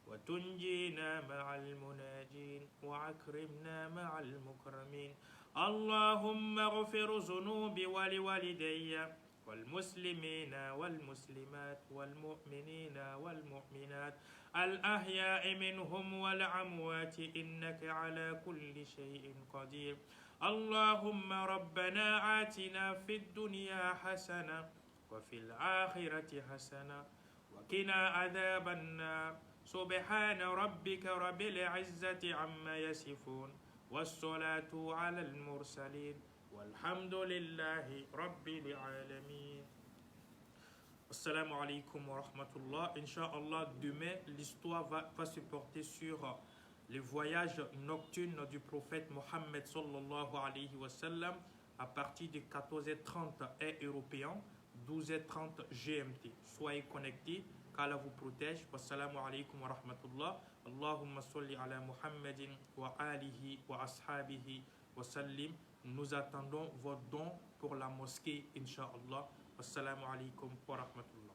وتنجينا مع المناجين وأكرمنا مع المكرمين اللهم اغفر ذنوبي ولوالدي والمسلمين والمسلمات والمؤمنين والمؤمنات الأحياء منهم والأموات إنك على كل شيء قدير اللهم ربنا آتنا في الدنيا حسنة وفي الآخرة حسنة وقنا عذاب النار سبحان ربك رب العزة عما يصفون والصلاة على المرسلين والحمد لله رب العالمين. Assalamu alaikum wa rahmatullah. Inch'Allah, demain, l'histoire va se porter sur les voyages nocturnes du prophète Mohammed sallallahu alayhi wa sallam à partir de 14h30 heure européenne, 12h30 GMT. Soyez connectés, qu'Allah vous protège. Wassalamu alaikum wa rahmatullah. Allahumma salli ala Muhammadin wa alihi wa ashabihi wa sallim. Nous attendons vos dons pour la mosquée, Inch'Allah. Wassalamu alaikum wa rahmatullah.